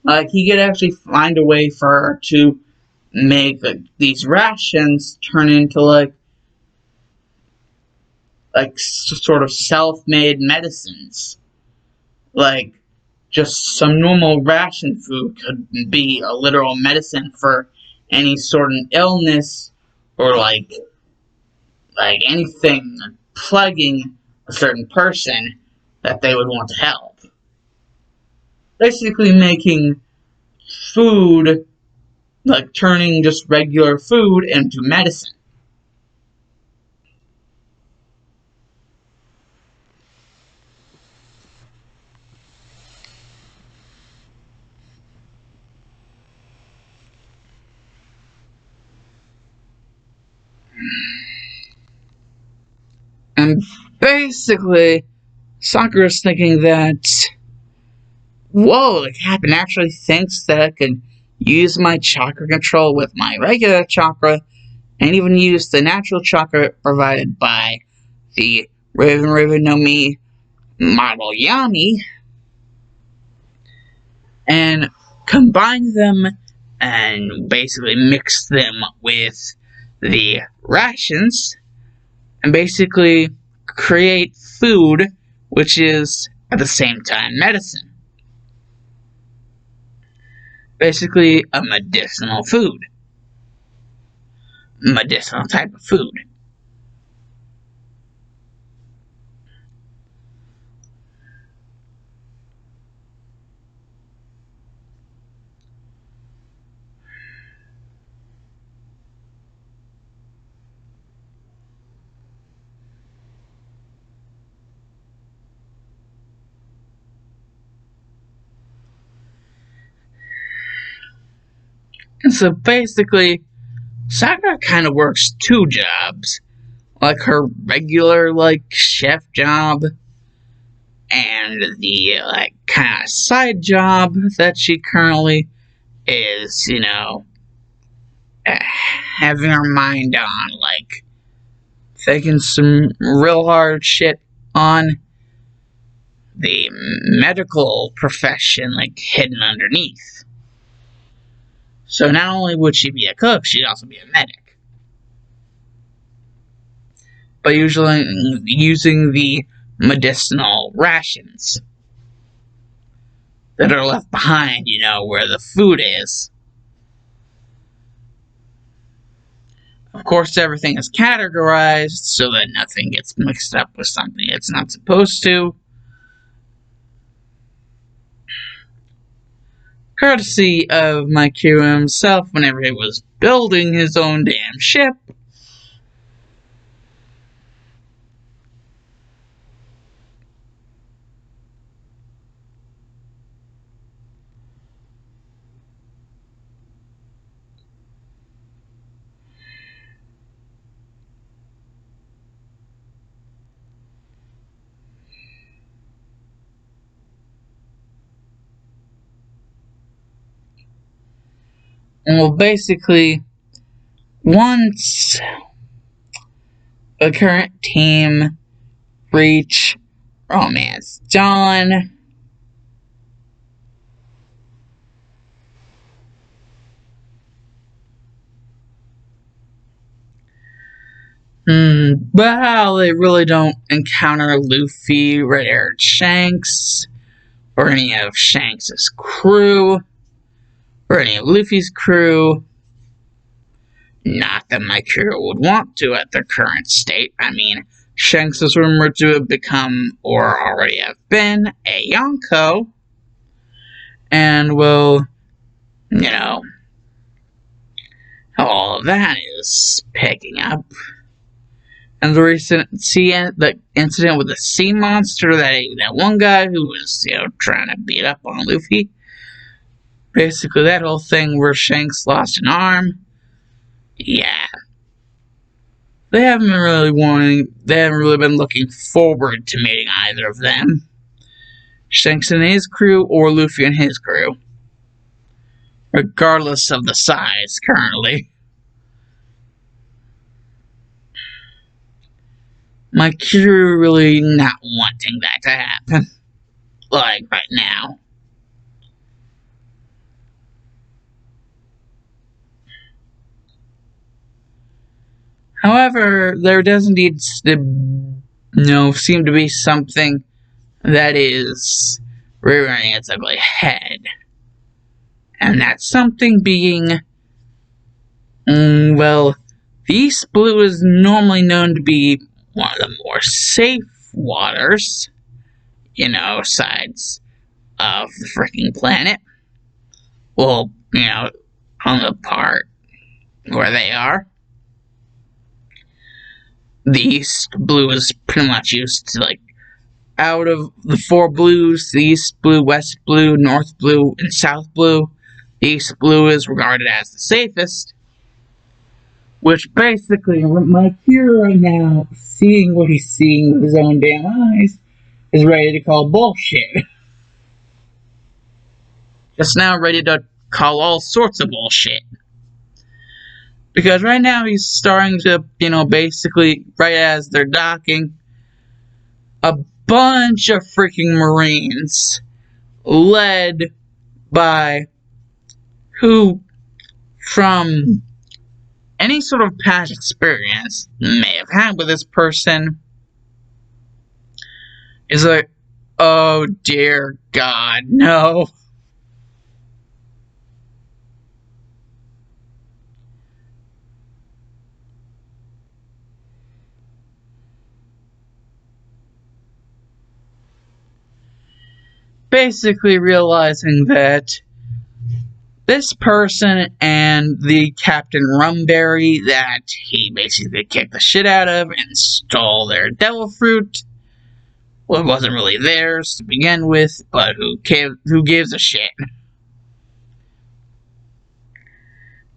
Like, he could actually find a way for her to make, like, these rations turn into, like sort of self-made medicines. Like, just some normal ration food could be a literal medicine for any sort of illness or, like anything plaguing a certain person that they would want to help. Basically making food, like turning just regular food into medicine. And basically, Sakura's thinking that, whoa, the captain actually thinks that I could use my chakra control with my regular chakra, and even use the natural chakra provided by the Raven no Mi model Yami, and combine them and basically mix them with the rations and basically create food, which is at the same time medicine. Basically a medicinal food. Medicinal type of food. And so basically, Sakura kind of works two jobs. Like her regular, chef job, and the, kind of side job that she currently is, having her mind on, thinking some real hard shit on the medical profession, hidden underneath. So not only would she be a cook, she'd also be a medic. But usually using the medicinal rations that are left behind, where the food is. Of course, everything is categorized so that nothing gets mixed up with something it's not supposed to. Courtesy of Mikiru himself whenever he was building his own damn ship. Well, basically, once the current team reach Romance Dawn, but how they really don't encounter Luffy, Red-Haired Shanks, or any of Shanks' crew, or any of Luffy's crew. Not that Mikiru would want to at their current state. I mean, Shanks is rumored to have become, or already have been, a Yonko. And, well, how all of that is picking up. And the recent the incident with the sea monster, that one guy who was, trying to beat up on Luffy. Basically, that whole thing where Shanks lost an arm. Yeah. They haven't really been looking forward to meeting either of them. Shanks and his crew, or Luffy and his crew. Regardless of the size, currently. Mikiru really not wanting that to happen. Right now. However, there does indeed seem to be something that is rearing its ugly head. And that something being, the East Blue is normally known to be one of the more safe waters, sides of the freaking planet. Well, on the part where they are. The East Blue is pretty much used to, out of the four blues, the East Blue, West Blue, North Blue, and South Blue, the East Blue is regarded as the safest. Which basically, Mikiru right now, seeing what he's seeing with his own damn eyes, is ready to call bullshit. Just now ready to call all sorts of bullshit. Because right now he's starting to, basically, right as they're docking, a bunch of freaking Marines, led by who, from any sort of past experience may have had with this person, is like, oh dear God, no. Basically realizing that this person and the Captain Rumberry that he basically kicked the shit out of and stole their devil fruit, well, it wasn't really theirs to begin with, but who gives a shit?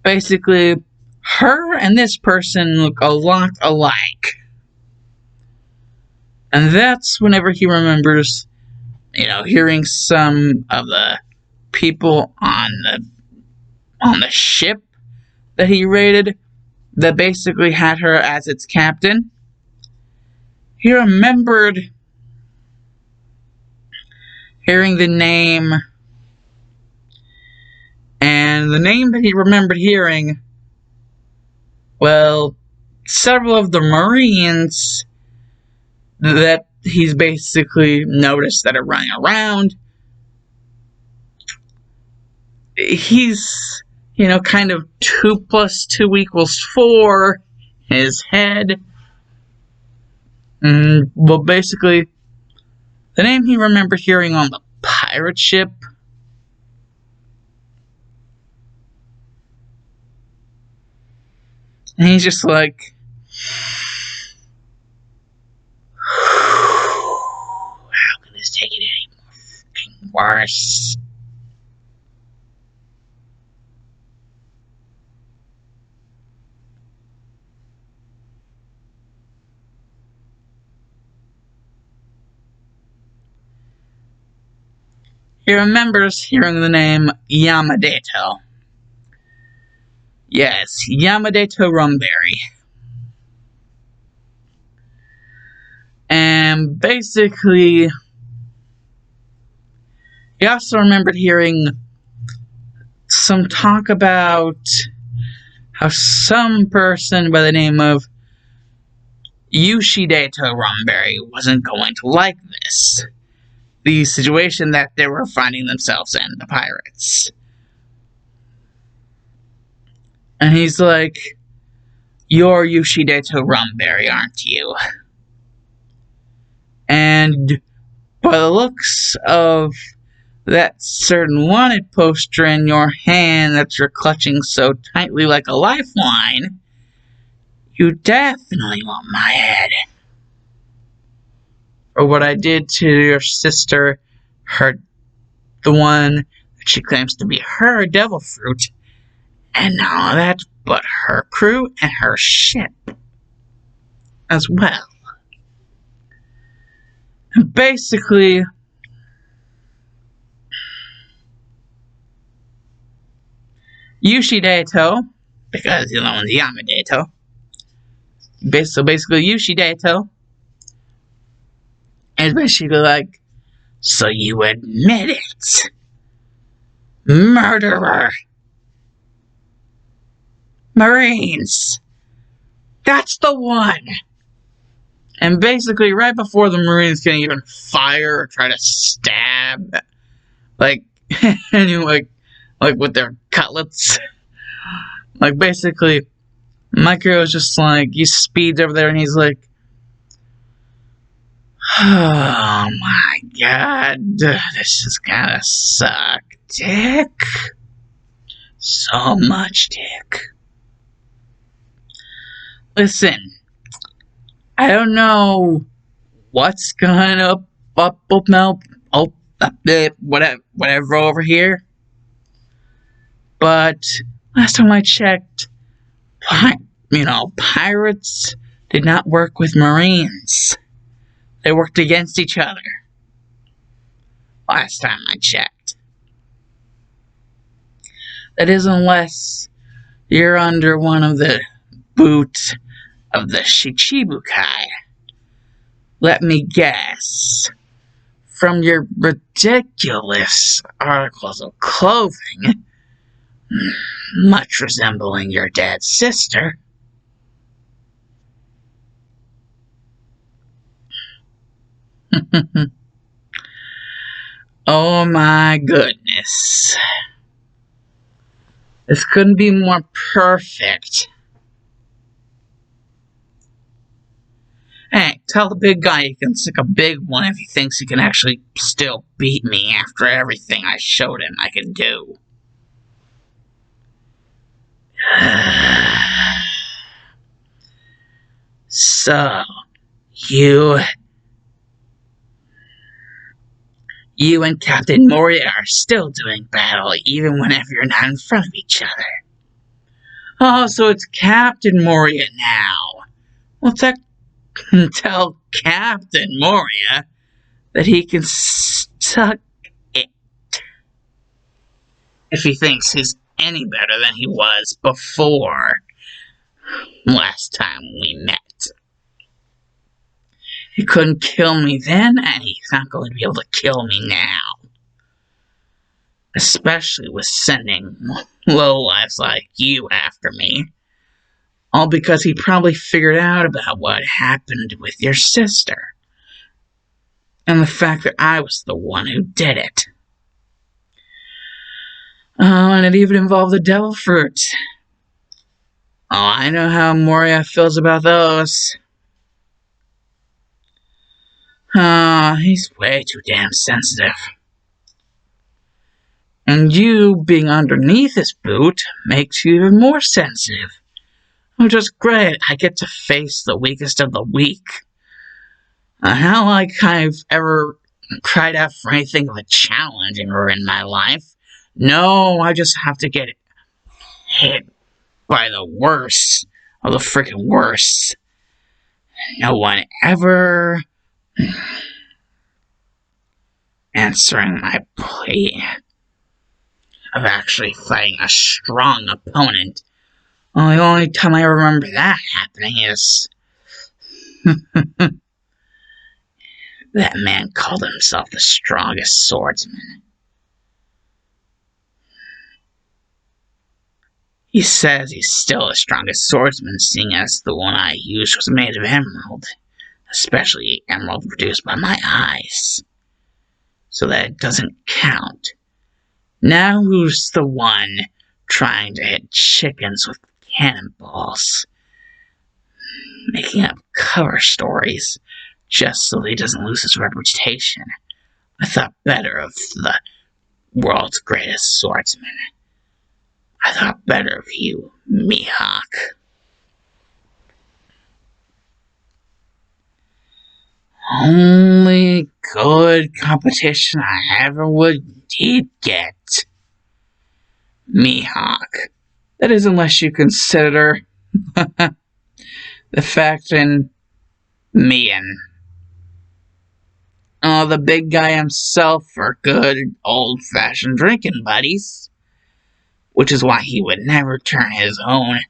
Basically, her and this person look a lot alike. And that's whenever he remembers, hearing some of the people on the ship that he raided that basically had her as its captain. He remembered hearing the name, and the name that he remembered hearing, well, several of the Marines that he's basically noticed that are running around, he's, kind of 2 + 2 = 4 in his head. Well, basically, the name he remembered hearing on the pirate ship, and he's just like, how can this take it any more fucking worse? He remembers hearing the name Yamadeto. Yes, Yamadeto Rumberry. And basically, he also remembered hearing some talk about how some person by the name of Yoshidato Rumberry wasn't going to like this. The situation that they were finding themselves in, the pirates. And he's like, you're Yoshidato Rumberry, aren't you? And by the looks of that certain wanted poster in your hand that you're clutching so tightly like a lifeline, you definitely want my head. Or what I did to your sister, the one that she claims to be her devil fruit, and not only that, but her crew and her ship as well. And basically, Yoshidato, because the other one's Yamadeto, so basically Yoshidato is basically like, so you admit it, murderer, Marines, that's the one. And basically, right before the Marines can even fire or try to stab, like, anyway, like with their cutlets, like basically, Mikiru is just like, he speeds over there and he's like, oh my God, this is gonna suck, dick. So much dick. Listen, I don't know what's going up now, whatever over here, but last time I checked, Pirates did not work with Marines. They worked against each other. Last time I checked. That is, unless you're under one of the boots of the Shichibukai. Let me guess. From your ridiculous articles of clothing, much resembling your dead sister. Oh my goodness. This couldn't be more perfect. Hey, tell the big guy he can stick a big one if he thinks he can actually still beat me after everything I showed him I can do. So, you and Captain Moria are still doing battle even whenever you're not in front of each other. Oh, so it's Captain Moria now. Well, tell Captain Moria that he can suck it if he thinks he's any better than he was before last time we met. He couldn't kill me then, and he's not going to be able to kill me now. Especially with sending lowlifes like you after me. All because he probably figured out about what happened with your sister. And the fact that I was the one who did it. Oh, and it even involved the devil fruit. Oh, I know how Moria feels about those. Oh, he's way too damn sensitive. And you being underneath his boot makes you even more sensitive. Which is great. I get to face the weakest of the weak. Not like I've ever cried out for anything of a challenge in my life. No, I just have to get hit by the worst of the freaking worst. No one ever answering my plea of actually fighting a strong opponent. Well, the only time I remember that happening is that man called himself the strongest swordsman. He says he's still the strongest swordsman, seeing as the one I used was made of emerald, especially emerald produced by my eyes. So that it doesn't count. Now who's the one trying to hit chickens with cannonballs? Making up cover stories just so he doesn't lose his reputation. I thought better of the world's greatest swordsman. I thought better of you, Mihawk. Only good competition I ever would indeed get. Mihawk. That is, unless you consider the fact in me and the big guy himself are good old-fashioned drinking buddies. Which is why he would never turn his own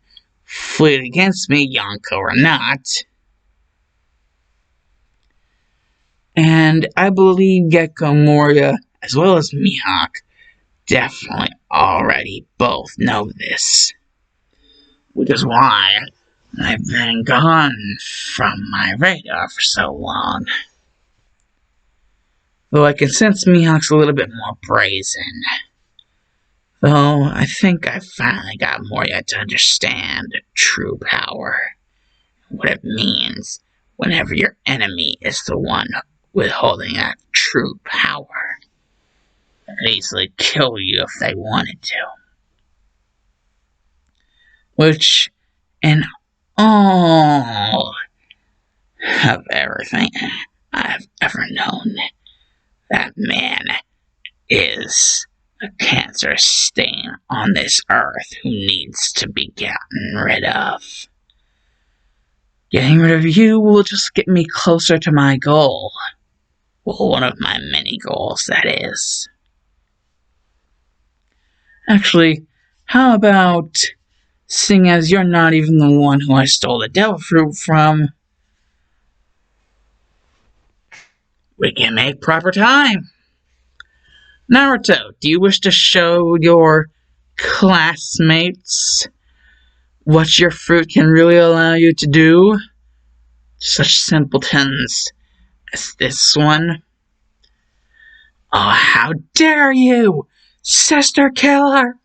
fleet against me, Yonko or not. And I believe Gecko Moria, as well as Mihawk, definitely already both know this. Which is why I've been gone from my radar for so long. Though I can sense Mihawk's a little bit more brazen. Though I think I finally got Moria to understand true power. What it means whenever your enemy is the one withholding that true power. They could easily kill you if they wanted to. Which, in all of everything I've ever known, that man is a cancerous stain on this earth who needs to be gotten rid of. Getting rid of you will just get me closer to my goal. Well, one of my many goals, that is. Actually, how about, seeing as you're not even the one who I stole the devil fruit from, we can make proper time. Naruto, do you wish to show your classmates what your fruit can really allow you to do? Such simpletons as this one. Oh, how dare you, sister killer!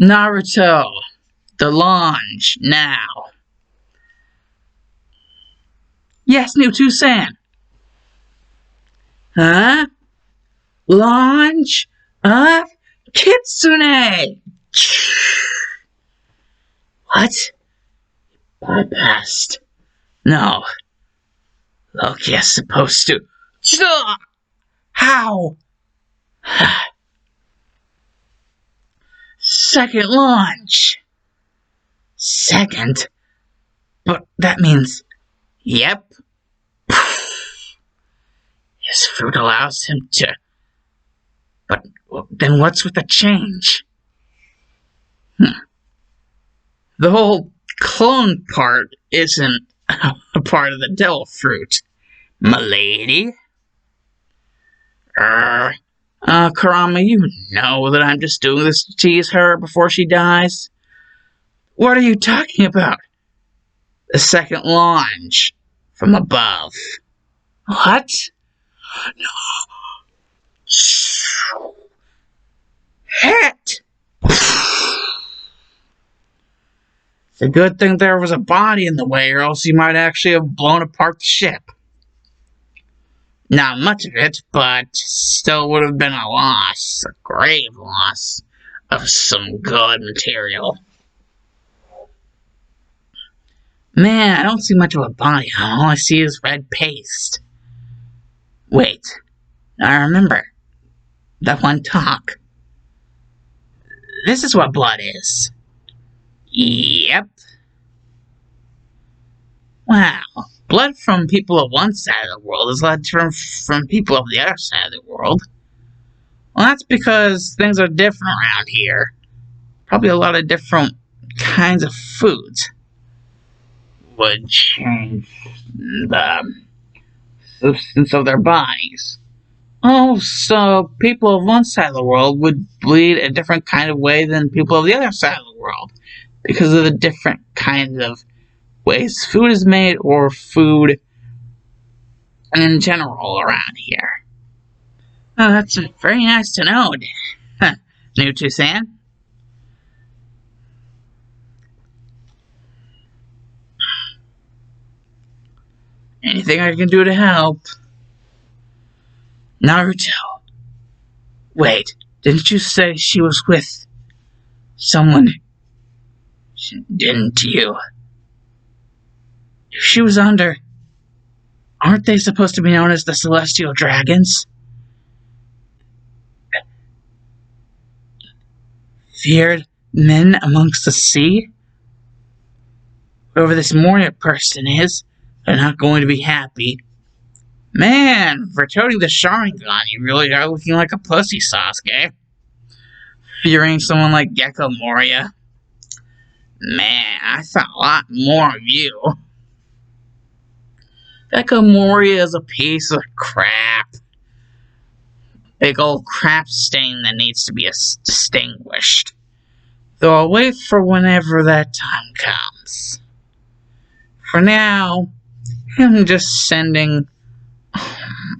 Naruto, the launch, now. Yes, Naruto-san. Huh? Launch of Kitsune! What? Bypassed. No. Loki is supposed to. How? Second launch. Second? But that means. Yep. His fruit allows him to. But then what's with the change? The whole clone part isn't a part of the devil fruit, m'lady. Kurama, you know that I'm just doing this to tease her before she dies. What are you talking about? The second launch from above. What? No. Hit! It's a good thing there was a body in the way, or else you might actually have blown apart the ship. Not much of it, but still would have been a loss, a grave loss, of some good material. Man, I don't see much of a body. All I see is red paste. Wait, I remember that one talk. This is what blood is. Yep. Wow. Blood from people of one side of the world is a lot different from people of the other side of the world. Well, that's because things are different around here. Probably a lot of different kinds of foods would change the substance of their bodies. Oh, so people of one side of the world would bleed a different kind of way than people of the other side of the world because of the different kinds of ways food is made or food in general around here. Oh, that's very nice to know, Naruto-san. Anything I can do to help? Naruto. Wait, didn't you say she was with someone? Didn't you? If she was under, aren't they supposed to be known as the Celestial Dragons? Feared men amongst the sea? Whoever this Moria person is, they're not going to be happy. Man, for toting the Sharingan, you really are looking like a pussy, Sasuke. Fearing someone like Gecko Moria. Man, I thought a lot more of you. Gecko Moria is a piece of crap. Big old crap stain that needs to be distinguished. Though I'll wait for whenever that time comes. For now, I'm just sending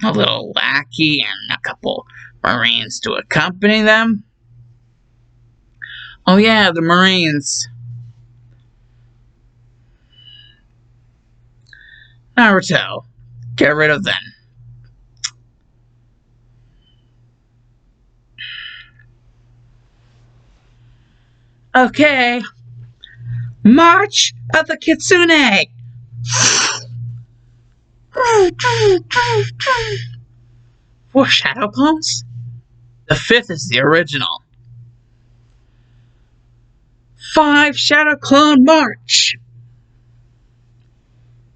a little lackey and a couple Marines to accompany them. Oh yeah, the Marines. Naruto, get rid of them. Okay. March of the Kitsune! 4 shadow clones? The 5th is the original. 5 Shadow Clone March!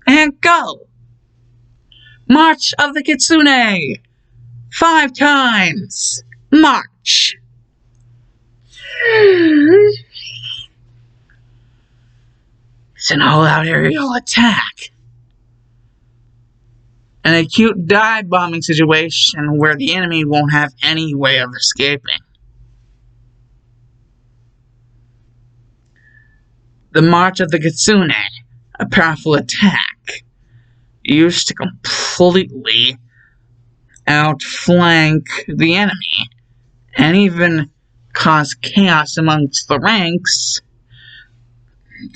And go! March of the Kitsune! 5 times! March! It's an all-out aerial attack. An acute dive-bombing situation where the enemy won't have any way of escaping. The March of the Kitsune, a powerful attack, used to completely outflank the enemy, and even cause chaos amongst the ranks,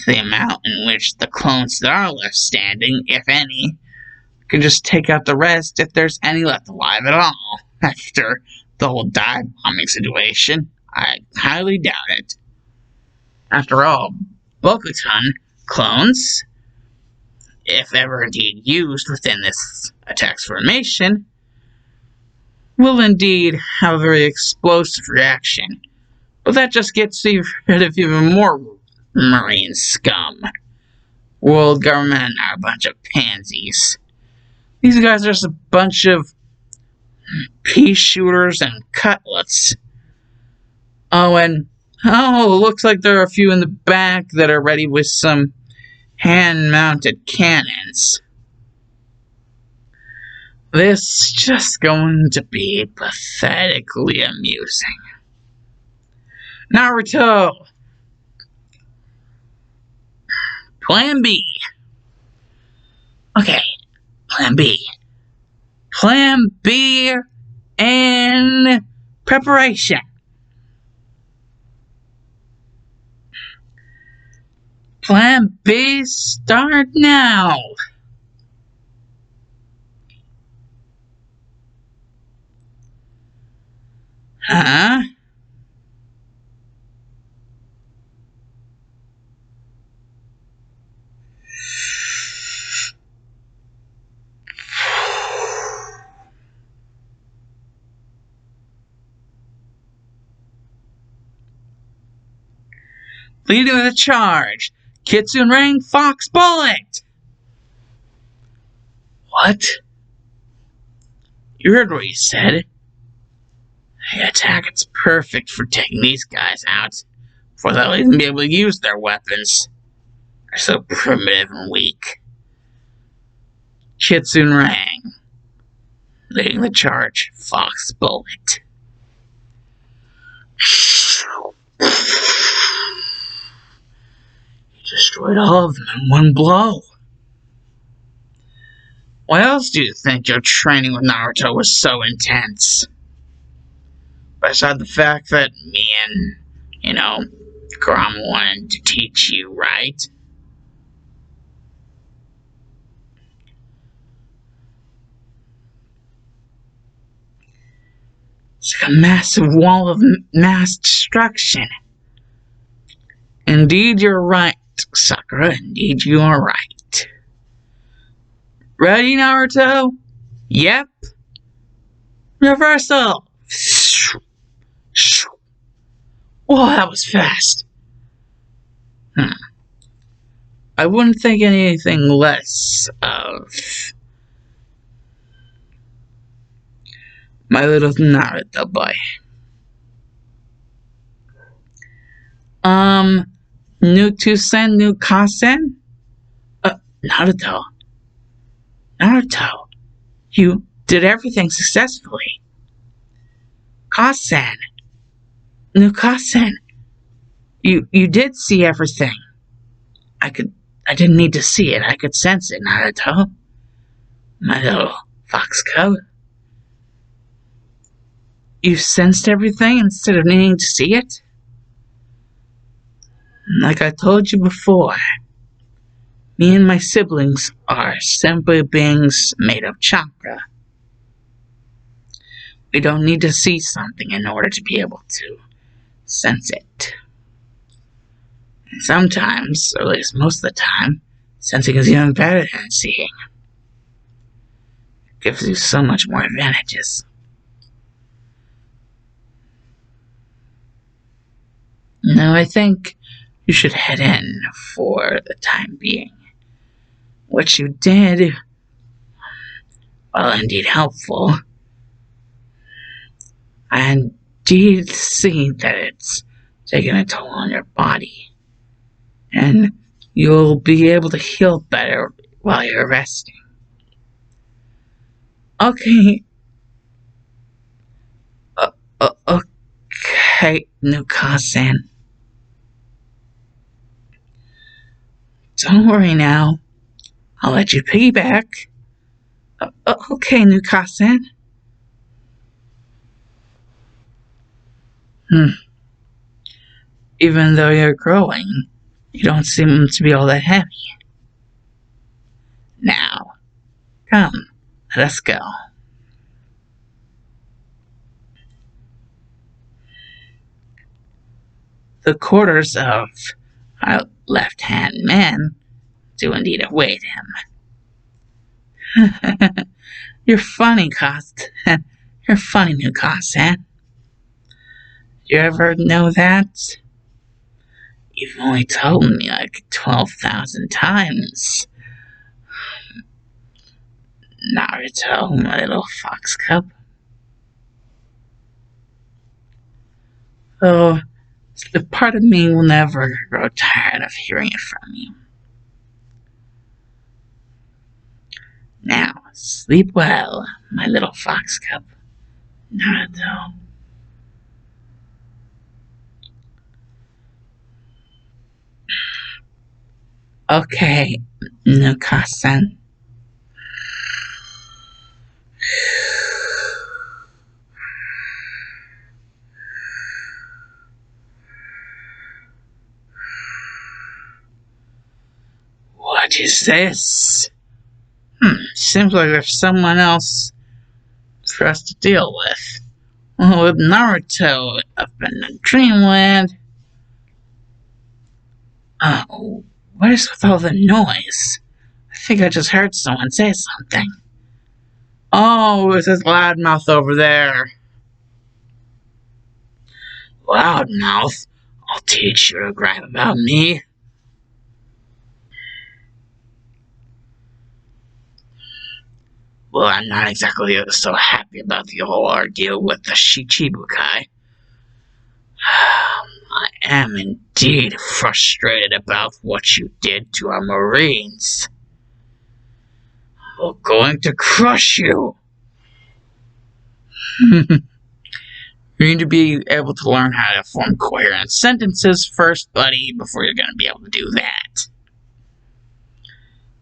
the amount in which the clones that are left standing, if any, can just take out the rest if there's any left alive at all. After the whole dive bombing situation, I highly doubt it. After all, Bokuton clones, if ever indeed used within this attack's formation, will indeed have a very explosive reaction. But that just gets rid of even more Marine scum. World government are a bunch of pansies. These guys are just a bunch of pea shooters and cutlets. Looks like there are a few in the back that are ready with some hand-mounted cannons. This is just going to be pathetically amusing. Naruto! Plan B. Okay, Plan B. Plan B and preparation. Plan B, start now. Huh? Leading the charge, Kitsune Ring Fox Bullet! What? You heard what he said. The attack is perfect for taking these guys out, before they'll even be able to use their weapons. They're so primitive and weak. Kitsune Ring. Leading the charge, Fox Bullet. Destroyed all of them in one blow. Why else do you think your training with Naruto was so intense? Besides the fact that me and, Kurama wanted to teach you, right? It's like a massive wall of mass destruction. Indeed, you're right, Sakura. Indeed, you are right. Ready, Naruto? Yep. Reversal. Whoa, that was fast. I wouldn't think anything less of my little Naruto boy. Nutusen, Nukasen? Naruto. Naruto, you did everything successfully. Kasen. Nukasen. You did see everything. I didn't need to see it. I could sense it, Naruto. My little fox cub. You sensed everything instead of needing to see it? Like I told you before, me and my siblings are simply beings made of chakra. We don't need to see something in order to be able to sense it. And sometimes, or at least most of the time, sensing is even better than seeing. It gives you so much more advantages. Now I think you should head in for the time being. What you did, while indeed helpful, I indeed see that it's taken a toll on your body. And you'll be able to heal better while you're resting. Okay. Okay, Nuka-san. Don't worry now. I'll let you piggyback. Okay, Nuka-san. Even though you're growing, you don't seem to be all that heavy. Now, come, let us go. The quarters of our left-hand man do indeed await him. You're funny, You're funny, Nuka-san. You ever know that? You've only told me like 12,000 times. Naruto, my little fox cub. Oh, the part of me will never grow tired of hearing it from you. Now, sleep well, my little fox cub. Naruto. Okay, Nuka-san. What is this? Seems like there's someone else for us to deal with. Well, with Naruto up in the dreamland. Oh, what is with all the noise? I think I just heard someone say something. Oh, it's this loudmouth over there. Loudmouth? I'll teach you to gripe about me. Well, I'm not exactly so happy about the whole ordeal with the Shichibukai. I am indeed frustrated about what you did to our Marines. We're going to crush you. You need to be able to learn how to form coherent sentences first, buddy, before you're going to be able to do that.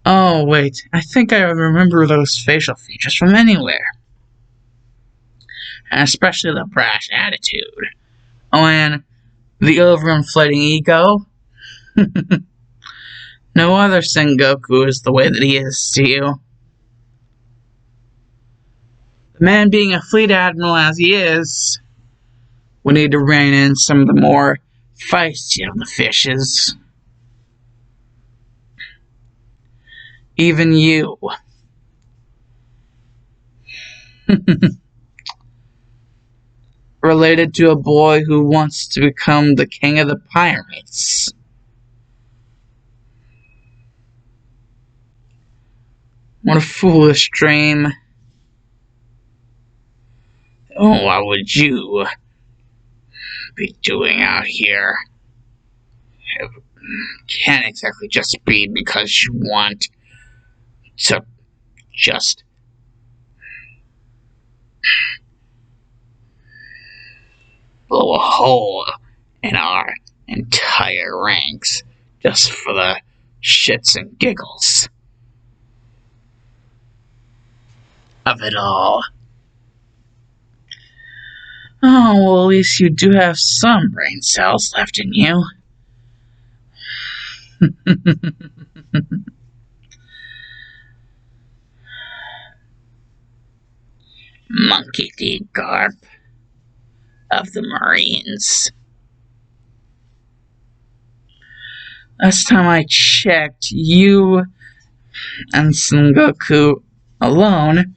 Oh, wait. I think I remember those facial features from anywhere. And especially the brash attitude. Oh, and the overinflating ego. No other Sengoku is the way that he is to you. The man being a fleet admiral as he is, we need to rein in some of the more feisty of the fishes. Even you. Related to a boy who wants to become the king of the pirates. What a foolish dream. Oh, what would you be doing out here? It can't exactly just be because you want to just blow a hole in our entire ranks just for the shits and giggles of it all. Oh, well, at least you do have some brain cells left in you. Monkey D. Garp of the Marines. Last time I checked, you and Sengoku alone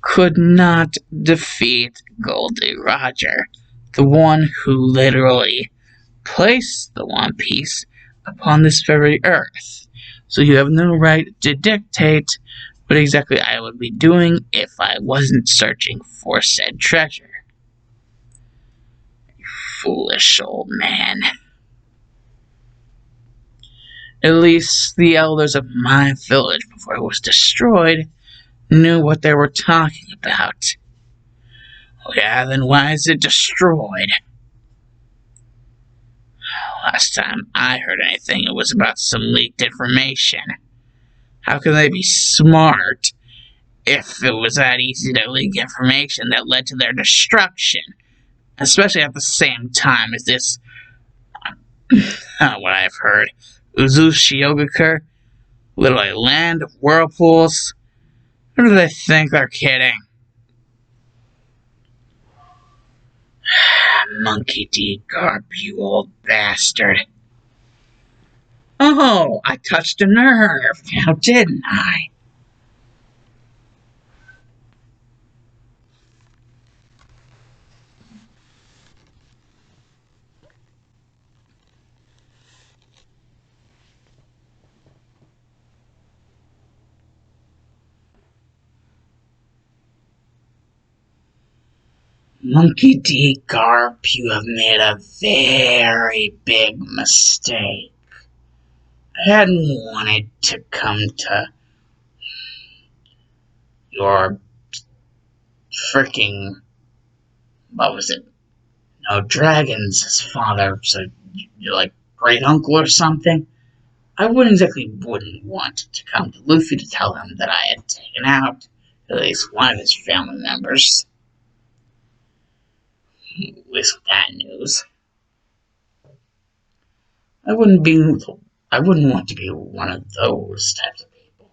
could not defeat Goldie Roger, the one who literally placed the One Piece upon this very earth, so you have no right to dictate what exactly I would be doing if I wasn't searching for said treasure. Foolish old man. At least the elders of my village, before it was destroyed, knew what they were talking about. Oh yeah, then why is it destroyed? Last time I heard anything, it was about some leaked information. How can they be smart if it was that easy to leak information that led to their destruction? Especially at the same time as this, what I've heard, Uzushiogakur, literally land of whirlpools. Or do they think they're kidding? Monkey D. Garp, you old bastard. Oh, I touched a nerve, now didn't I? Monkey D. Garp, you have made a very big mistake. I hadn't wanted to come to your freaking, what was it? No, Dragon's father, so you're like great uncle or something. I wouldn't want to come to Luffy to tell him that I had taken out at least one of his family members. At least with that news. I wouldn't want to be one of those types of people.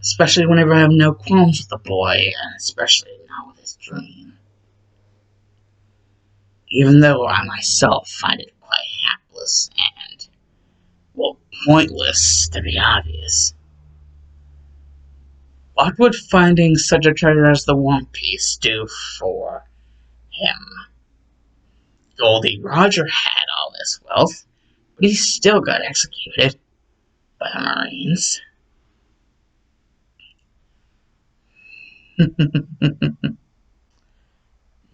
Especially whenever I have no qualms with the boy, and especially not with his dream. Even though I myself find it quite hapless and, well, pointless, to be obvious. What would finding such a treasure as the One Piece do for him? Goldie Roger had all this wealth, but he still got executed by the Marines.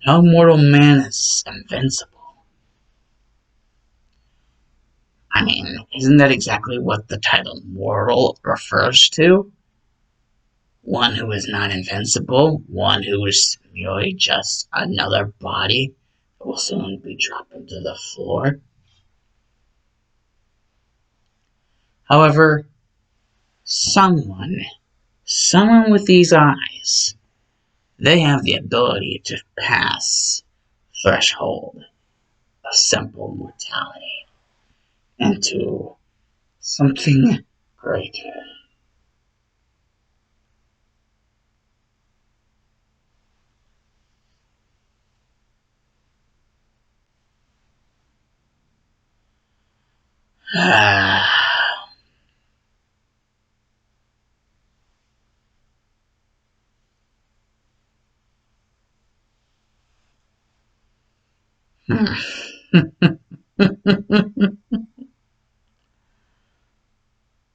No mortal man is invincible. I mean, isn't that exactly what the title mortal refers to? One who is not invincible, one who is merely just another body that will soon be dropped into the floor. However, someone with these eyes, they have the ability to pass threshold of simple mortality into something greater.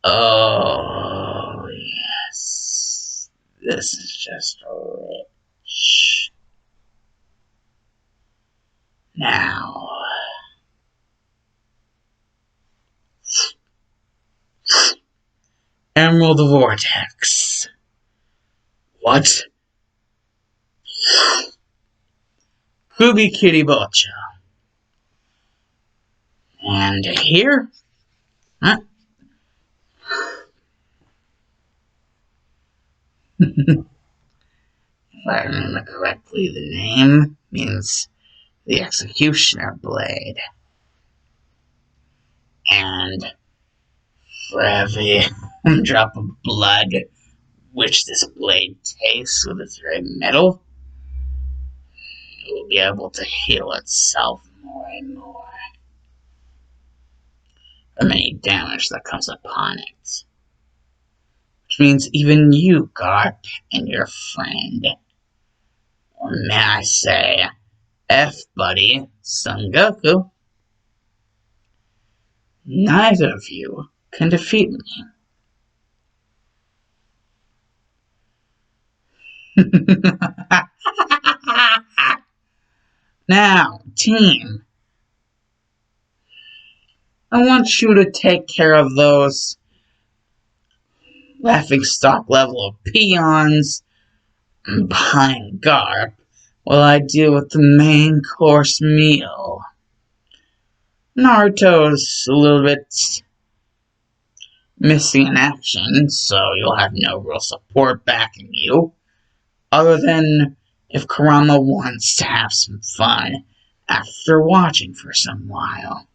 Oh, yes. This is just rich. Now, Emerald Vortex. What? Kubi Kitty Bocha. And here? Huh? If I remember correctly, the name means the Executioner Blade. And for every drop of blood which this blade tastes with its very metal, it will be able to heal itself more and more from any damage that comes upon it. Which means even you, Garp, and your friend, or may I say, F, buddy, Son Goku. Neither of you can defeat me. Now, team, I want you to take care of those laughing stock level of peons behind Garp while I deal with the main course meal. Naruto's a little bit missing in action, so you'll have no real support backing you, other than if Kurama wants to have some fun after watching for some while.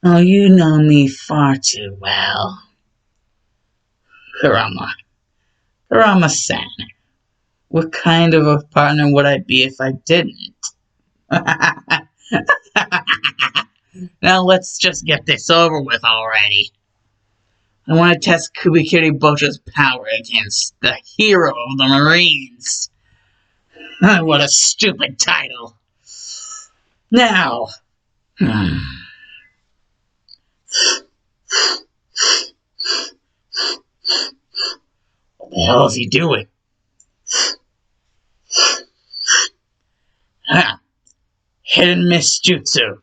Oh, you know me far too well. Kurama. Kurama-san. What kind of a partner would I be if I didn't? Now let's just get this over with already. I want to test Kubikiri Bocha's power against the hero of the Marines. What a stupid title. Now. What the hell is he doing? Hidden Miss Jutsu.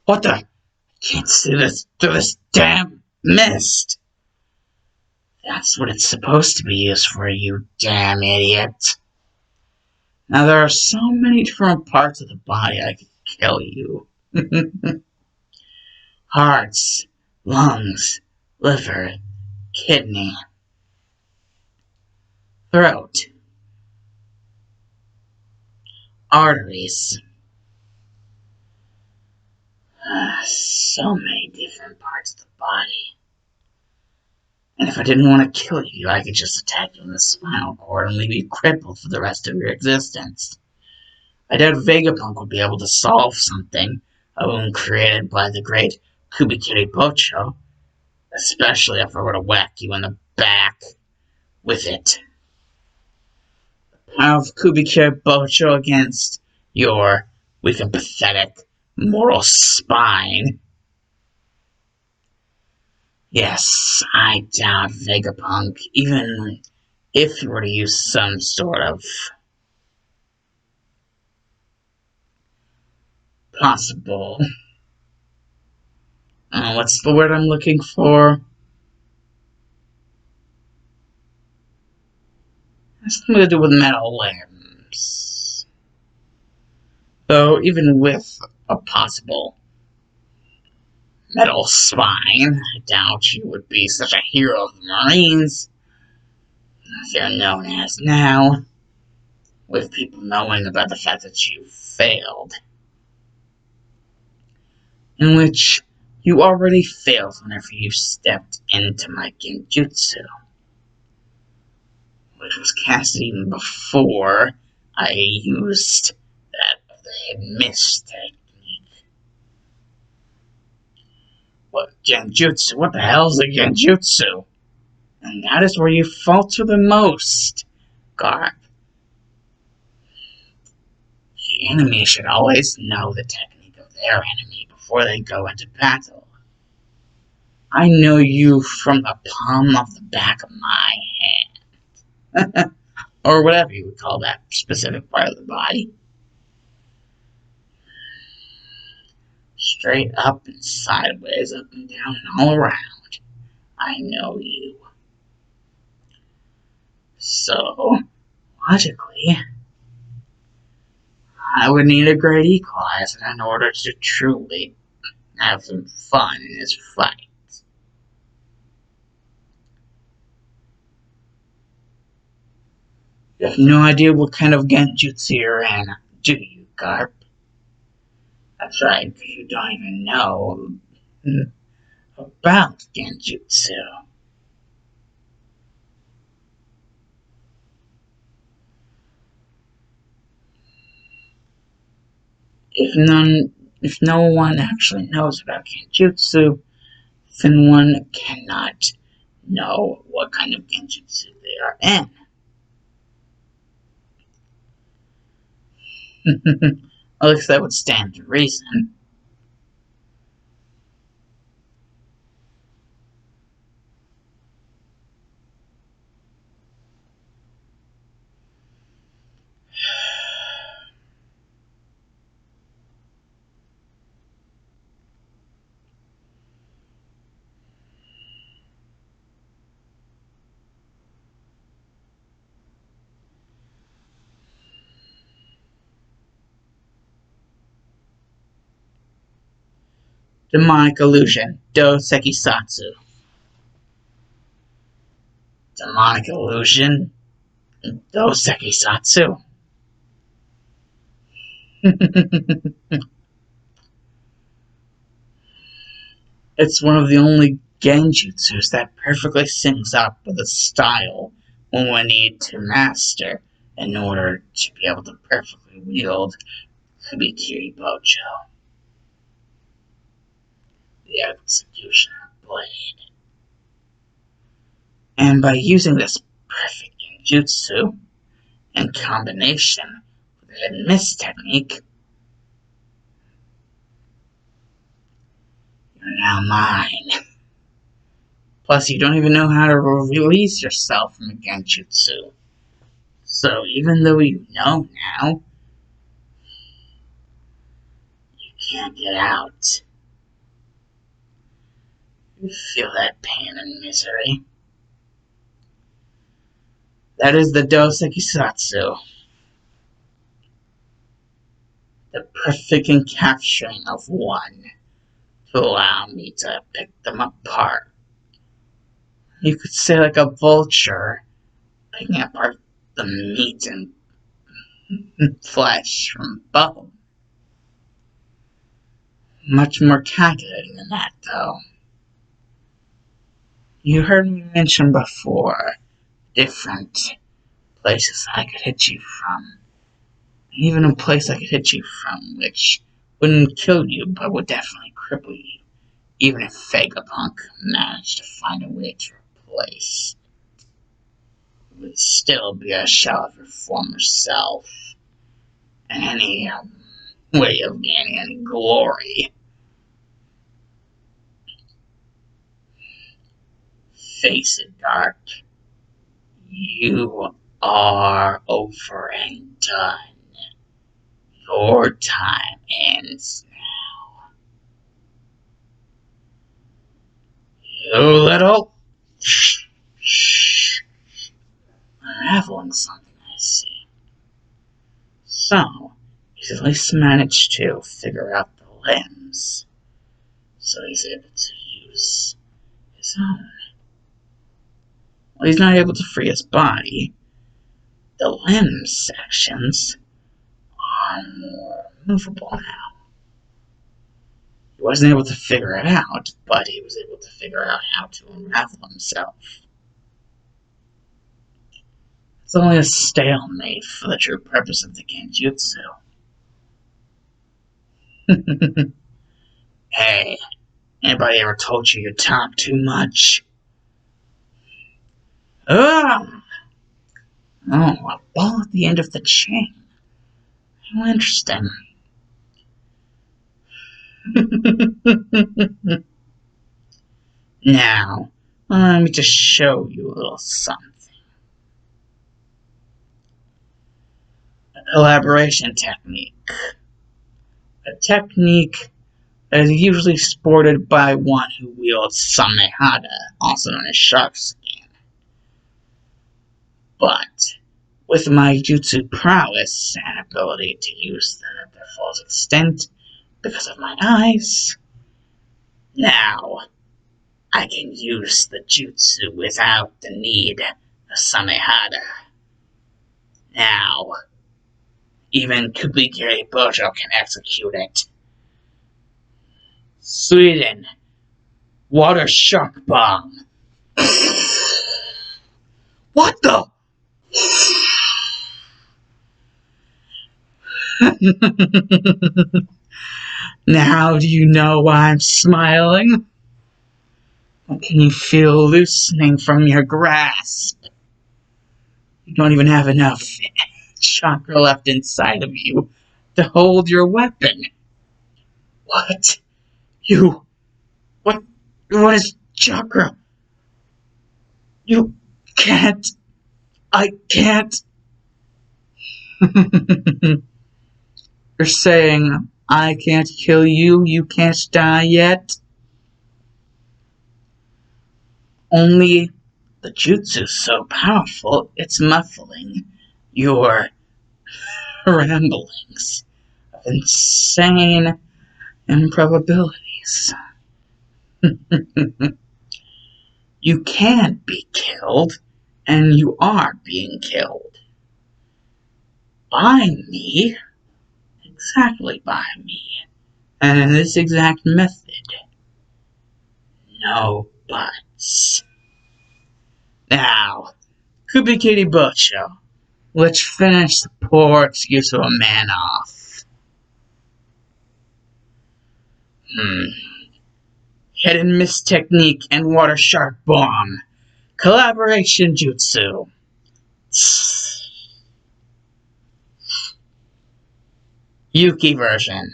What the? I can't see this through this damn mist. That's what it's supposed to be used for, you damn idiot. Now there are so many different parts of the body I could kill you. Hearts, lungs, liver, kidney, throat, arteries. So many different parts of the body. And if I didn't want to kill you, I could just attack you in the spinal cord and leave you crippled for the rest of your existence. I doubt Vegapunk would be able to solve something, a wound created by the great Kubikiri Bocho, especially if I were to whack you in the back with it. The power of Kubikiri Bocho against your weak and pathetic mortal spine. Yes, I doubt Vegapunk, even if he were to use some sort of possible... what's the word I'm looking for? Has something to do with metal limbs. Though, even with a possible metal spine, I doubt you would be such a hero of the Marines as they're known as now, with people knowing about the fact that you failed. In which you already failed whenever you stepped into my genjutsu, which was cast even before I used that hidden mist technique. What genjutsu? What the hell is a genjutsu? And that is where you falter the most, Garp. The enemy should always know the technique of their enemy before they go into battle. I know you from the palm of the back of my hand. Or whatever you would call that specific part of the body. Straight up and sideways, up and down, and all around. I know you. So, logically, I would need a great equalizer in order to truly have some fun in this fight. You have no idea what kind of genjutsu you're in, do you, Garp? That's right, because you don't even know about genjutsu. If no one actually knows about genjutsu, then one cannot know what kind of genjutsu they are in. At least that would stand to reason. Demonic illusion, Dosekisatsu. Demonic illusion, Dosekisatsu. It's one of the only genjutsus that perfectly syncs up with the style one would need to master in order to be able to perfectly wield Mikiru Bojo, the executioner blade. And by using this perfect genjutsu in combination with the hidden mist technique, you're now mine. Plus, you don't even know how to release yourself from a genjutsu. So even though you know now, you can't get out. You feel that pain and misery. That is the Dosekisatsu. The perfect encapturing of one to allow me to pick them apart. You could say like a vulture picking apart the meat and flesh from bone. Much more calculating than that, though. You heard me mention before different places I could hit you from. Even a place I could hit you from, which wouldn't kill you, but would definitely cripple you. Even if Vegapunk managed to find a way to replace, it would still be a shell of your former self. And any way of gaining any glory. Face it, Dark. You are over and done. Your time ends now. You little... Shh. Unraveling something, I see. So, he's at least managed to figure out the limbs. So he's able to use his own. Well, he's not able to free his body. The limb sections are more movable now. He wasn't able to figure it out, but he was able to figure out how to unravel himself. It's only a stalemate for the true purpose of the genjutsu. Hey, anybody ever told you talk too much? Ah! Oh, a ball at the end of the chain. How interesting. Now, let me just show you a little something. A collaboration technique. A technique that is usually sported by one who wields Samehada, also known as Shark Skin. But with my jutsu prowess and ability to use them at their fullest extent because of my eyes, now I can use the jutsu without the need of Samehada. Now, even Kubikiri Bojo can execute it. Sweden, water shark bomb. What the? Now do you know why I'm smiling? Can you feel loosening from your grasp? You don't even have enough chakra left inside of you to hold your weapon. What? You... What? What is chakra? You can't... I can't... You're saying I can't kill you, you can't die yet? Only the jutsu's so powerful, it's muffling your ramblings of insane improbabilities. You can be killed, and you are being killed. By me, exactly by me, and in this exact method. No buts. Now, Kubikiri Bocho, let's finish the poor excuse of a man off. Hidden mist technique and water shark bomb. Collaboration jutsu. Yuki version.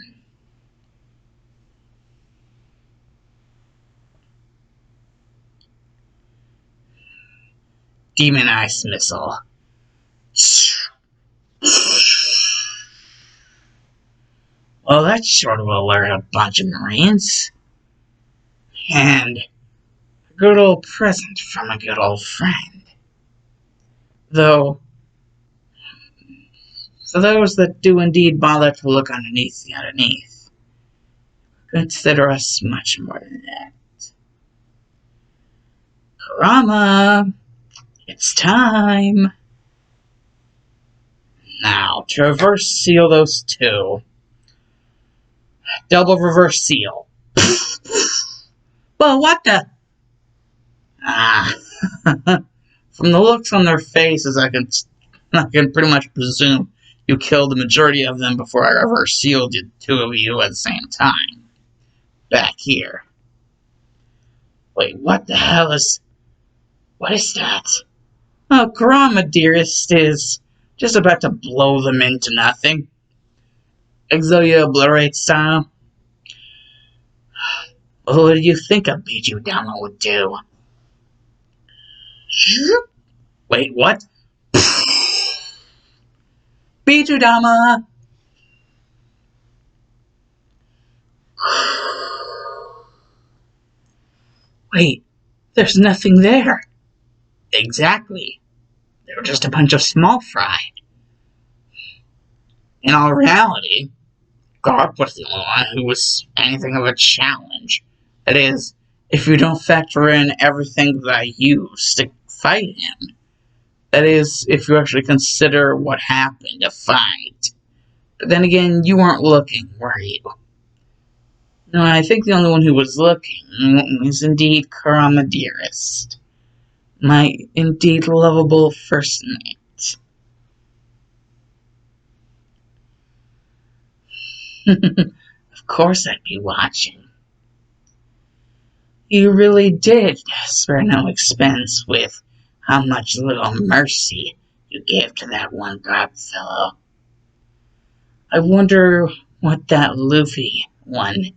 Demon Ice Missile. Well, that sort of alert a bunch of Marines. And a good old present from a good old friend. Though, for those that do indeed bother to look underneath the underneath, consider us much more than that. Kurama, it's time. Now, to reverse seal those two. Double reverse seal. Well, what the? From the looks on their faces, I can pretty much presume you killed the majority of them before I reverse sealed the two of you at the same time. Back here. Wait, what the hell is... What is that? Oh, Kurama, dearest, is just about to blow them into nothing. Exodia obliterate style. What do you think a Biju Dama would do? Wait, what? Biju Dama! Wait, there's nothing there. Exactly. They were just a bunch of small fry. In all reality, Garp was the only one who was anything of a challenge. That is, if you don't factor in everything that I used to fight him. That is, if you actually consider what happened to fight. But then again, you weren't looking, were you? No, I think the only one who was looking is indeed Kurama Dearest. My indeed lovable first mate. Of course I'd be watching. You really did spare no expense with how much little mercy you gave to that one Garp fellow. I wonder what that Luffy one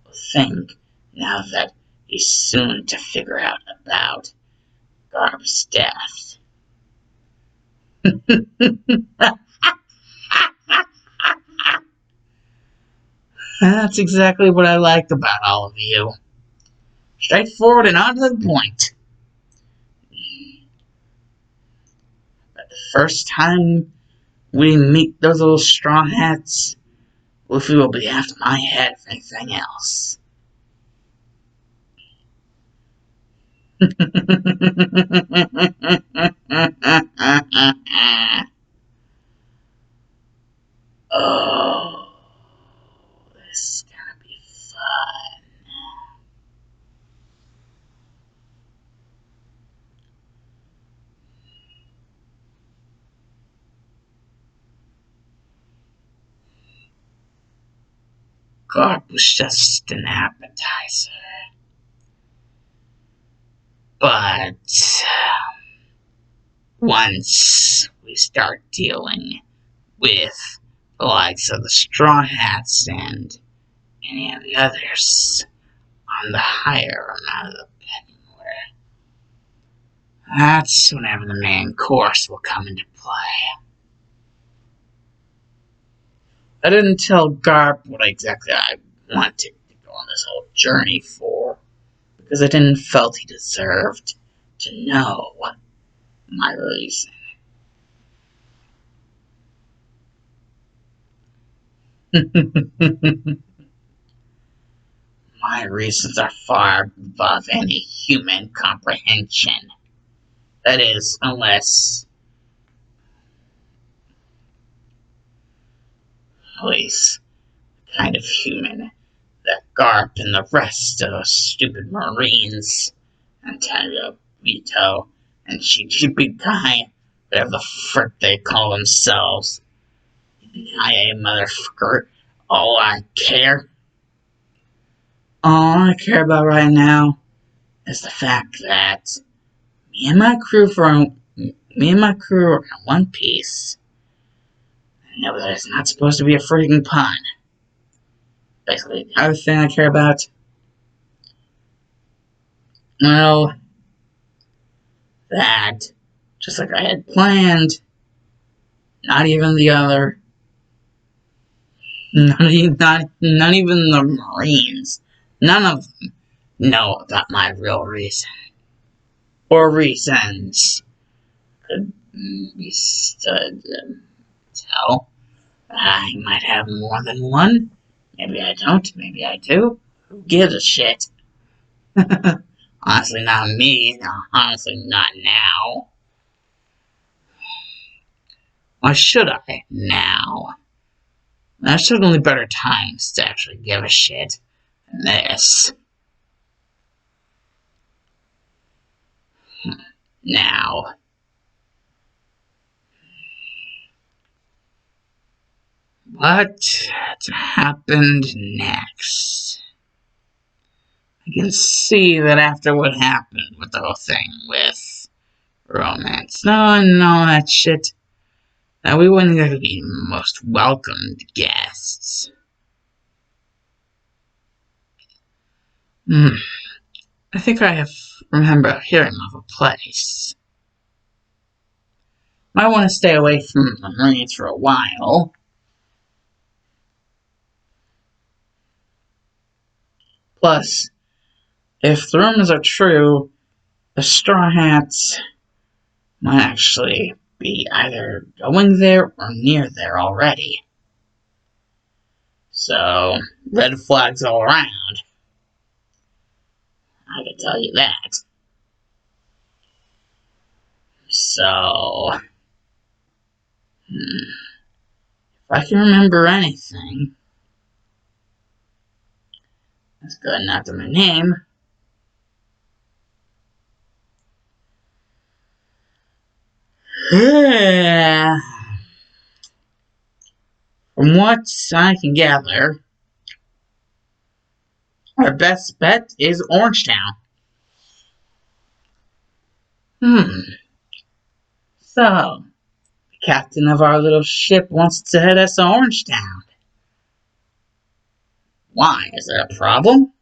will think now that he's soon to figure out about Garp's death. That's exactly what I like about all of you. Straightforward and on to the point. But the first time we meet those little straw hats, Luffy will be after my head if anything else. Oh, this is gonna be fun. Garp was just an appetizer. But once we start dealing with the likes of the Straw Hats and any of the others on the higher amount of the pecking order, that's whenever the main course will come into play. I didn't tell Garp what exactly I wanted to go on this whole journey for, because I didn't felt he deserved to know my reason. My reasons are far above any human comprehension. That is, unless, at least, the kind of human that Garp and the rest of those stupid Marines, Antonio, Vito, and Big Guy, whatever the frick they call themselves, I motherfucker, all I care about right now is the fact that me and my crew are in one piece. No, that is not supposed to be a freaking pun. Basically, the other thing I care about, well, that, just like I had planned, not even the other, not even the Marines, none of them know about my real reason. Or reasons could be stood to tell. I might have more than one. Maybe I don't, maybe I do. Who gives a shit? Honestly, not me. No, honestly, not now. Why should I now? There's certainly better times to actually give a shit than this. Now, what happened next? I can see that after what happened with the whole thing with romance, and all that shit, that we wouldn't going to be most welcomed guests. I think I remember hearing of a place. Might want to stay away from the Marines for a while. Plus, if the rumors are true, the Straw Hats might actually be either going there or near there already. So, red flags all around. I can tell you that. So, if I can remember anything, that's good enough to my name. From what I can gather, our best bet is Orangetown. So, the captain of our little ship wants to head us to Orangetown. Why? Is there a problem?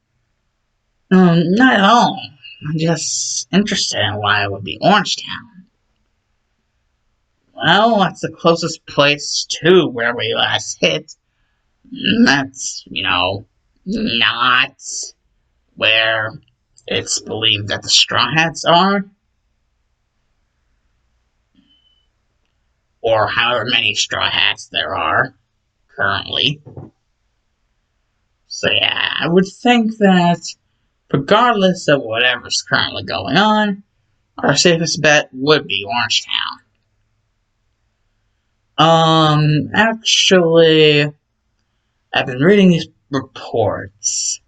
Not at all. I'm just interested in why it would be Orangetown. Well, that's the closest place to where we last hit. That's, not where it's believed that the Straw Hats are. Or however many Straw Hats there are currently. So yeah, I would think that regardless of whatever's currently going on, our safest bet would be Orangetown. Actually, I've been reading these reports.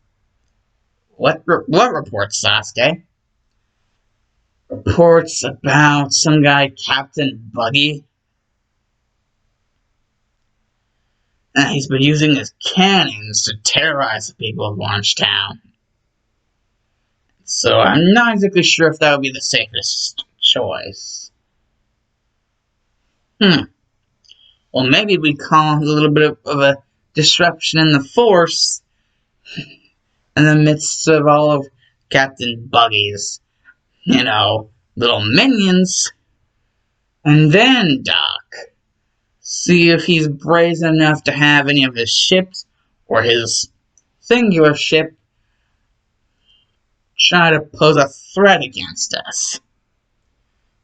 What reports, Sasuke? Reports about some guy, Captain Buggy. And he's been using his cannons to terrorize the people of Orangetown. So I'm not exactly sure if that would be the safest choice. Well, maybe we cause a little bit of a disruption in the force in the midst of all of Captain Buggy's, little minions. And then, Doc, see if he's brazen enough to have any of his ships, or his singular ship, try to pose a threat against us.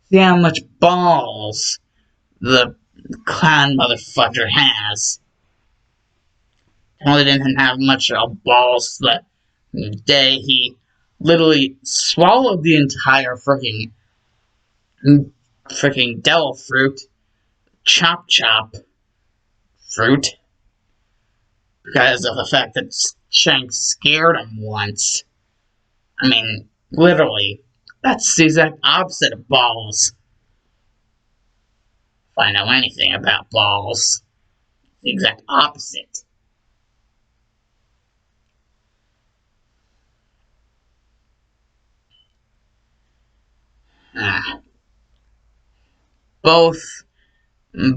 See how much balls the clown motherfucker has. Only didn't have much of balls that day he literally swallowed the entire freaking devil fruit, chop fruit, because of the fact that Shanks scared him once. I mean, literally, that's the exact opposite of balls. If I know anything about balls, the exact opposite. Both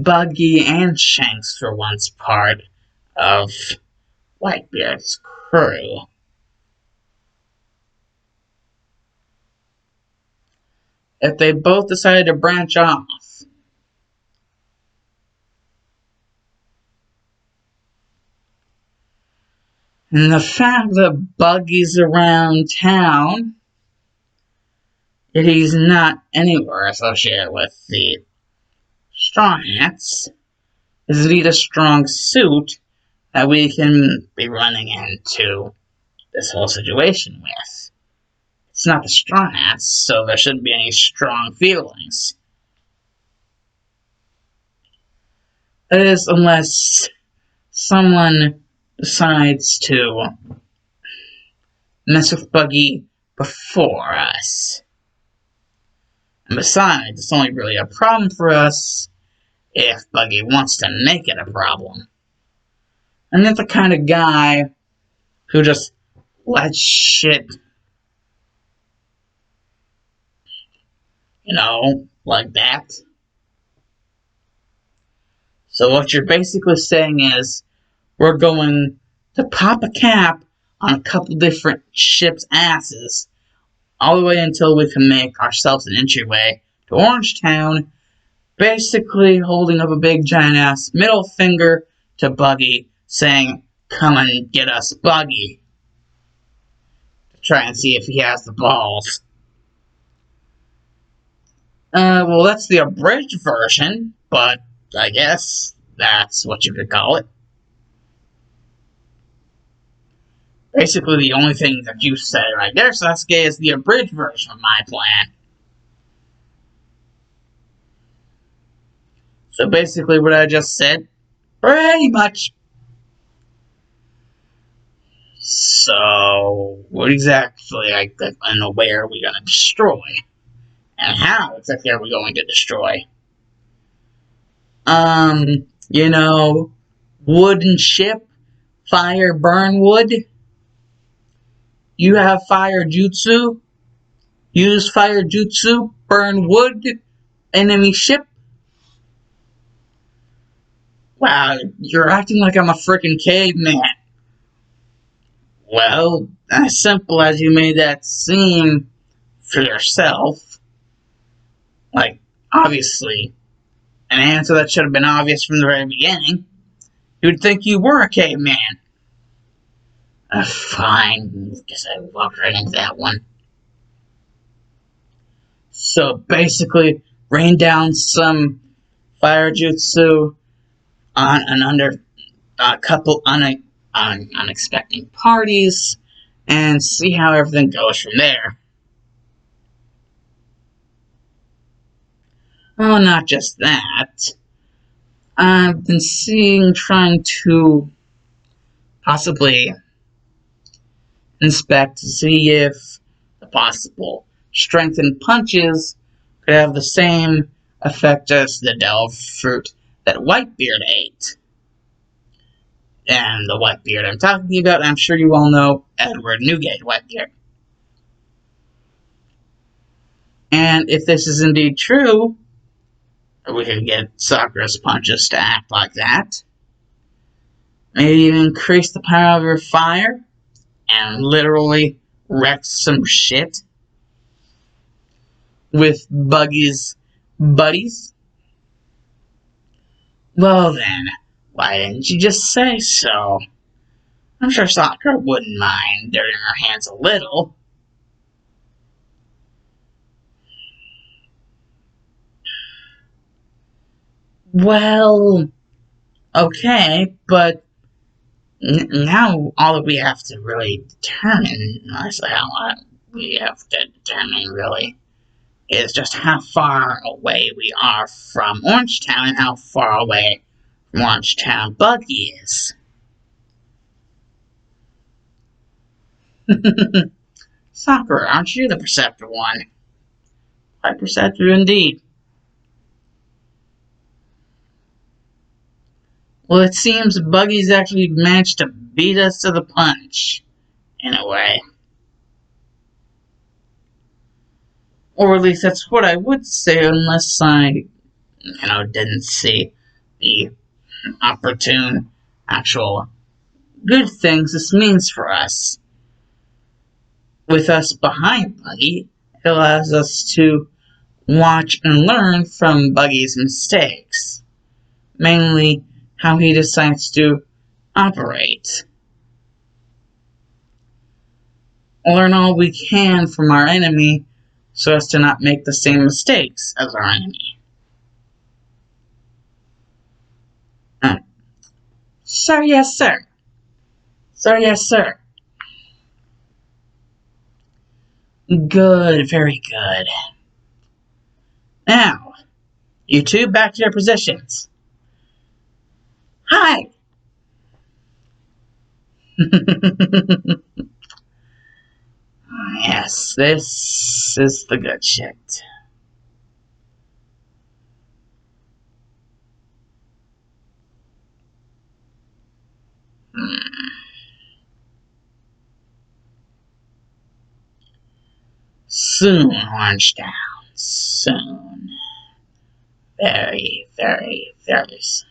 Buggy and Shanks were once part of Whitebeard's crew. If they both decided to branch off, and the fact that Buggy's around town, yet he's not anywhere associated with the Straw Hats, is indeed a strong suit that we can be running into this whole situation with. It's not the Straw Hats, so there shouldn't be any strong feelings. That is, unless someone decides to mess with Buggy before us. And besides, it's only really a problem for us if Buggy wants to make it a problem. I'm not the kind of guy who just lets shit, like that. So what you're basically saying is, we're going to pop a cap on a couple different ships' asses, all the way until we can make ourselves an entryway to Orangetown, basically holding up a big giant ass middle finger to Buggy, saying, "Come and get us, Buggy." To try and see if he has the balls. Well, that's the abridged version, but I guess that's what you could call it. Basically, the only thing that you said right there, Sasuke, is the abridged version of my plan. So basically, what I just said, pretty much. So, what exactly, and where are we going to destroy? And how exactly are we going to destroy? Wooden ship, fire burn wood. You have fire jutsu. Use fire jutsu, burn wood, enemy ship. Wow, you're acting like I'm a freaking caveman. Well, as simple as you made that seem for yourself. Like, obviously, an answer that should have been obvious from the very beginning. You'd think you were a caveman. Fine, guess I walked right into that one. So basically, rain down some fire jutsu on and under a couple unexpected parties, and see how everything goes from there. Oh, not just that. I've been trying to possibly inspect to see if the possible strengthened punches could have the same effect as the devil fruit that Whitebeard ate. And the Whitebeard I'm talking about, I'm sure you all know Edward Newgate Whitebeard. And if this is indeed true, we could get Sakura's punches to act like that. Maybe even increase the power of her fire and literally wreck some shit with Buggy's buddies. Well then, why didn't you just say so? I'm sure Sakura wouldn't mind dirtying her hands a little. Well, okay, but now all that we have to really determine, we have to determine really, is just how far away we are from Orangetown and how far away from Orangetown Buggy is. Sakura, aren't you the perceptive one? Quite perceptive indeed. Well, it seems Buggy's actually managed to beat us to the punch, in a way. Or at least that's what I would say, unless I, didn't see the opportune, actual good things this means for us. With us behind Buggy, it allows us to watch and learn from Buggy's mistakes. Mainly, how he decides to operate. Learn all we can from our enemy so as to not make the same mistakes as our enemy. Sir, yes, sir. Sir, yes, sir. Good, very good. Now, you two back to your positions. Hi! Yes, this is the good shit. Soon, Orangetown. Soon. Very, very, very soon.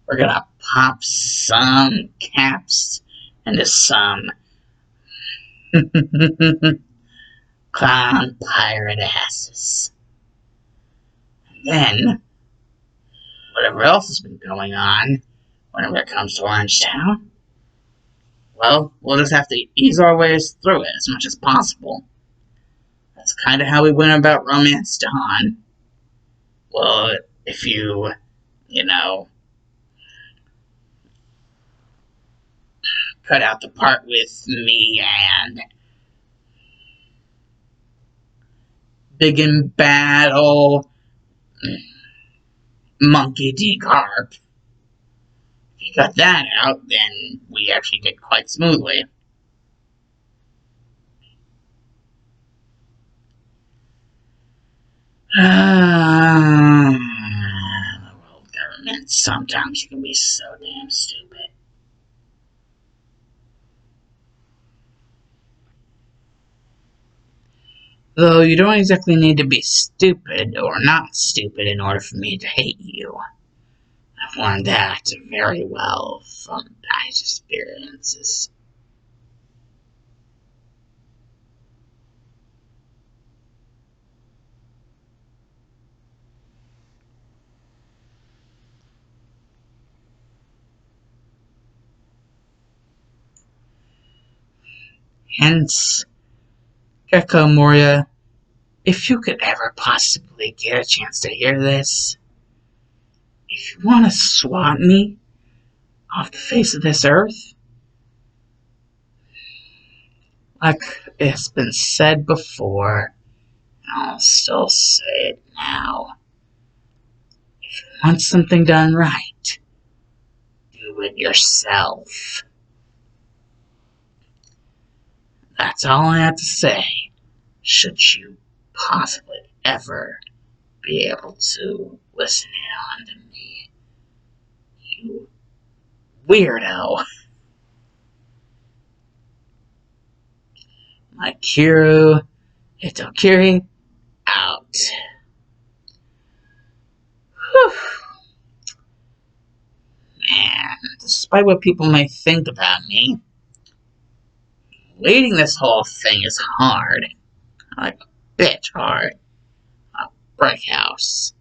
We're gonna pop some caps into some clown pirate asses. And then, whatever else has been going on, whenever it comes to Orangetown, well, we'll just have to ease our ways through it as much as possible. That's kind of how we went about Romance Dawn. Well, if you cut out the part with me and Big and Bad old Monkey D. Carp. If you cut that out, then we actually did quite smoothly. The world government, sometimes you can be so damn stupid. Though you don't exactly need to be stupid or not stupid in order for me to hate you. I've learned that very well from past experiences. Hence, Gecko Moria, if you could ever possibly get a chance to hear this, if you want to swat me off the face of this earth, like it's been said before, and I'll still say it now, if you want something done right, do it yourself. That's all I have to say, should you possibly ever be able to listen in on to me, you weirdo. Mikiru Hitokiri out. Whew. Man, despite what people may think about me, leading this whole thing is hard. Like a bitch hard. A brick house.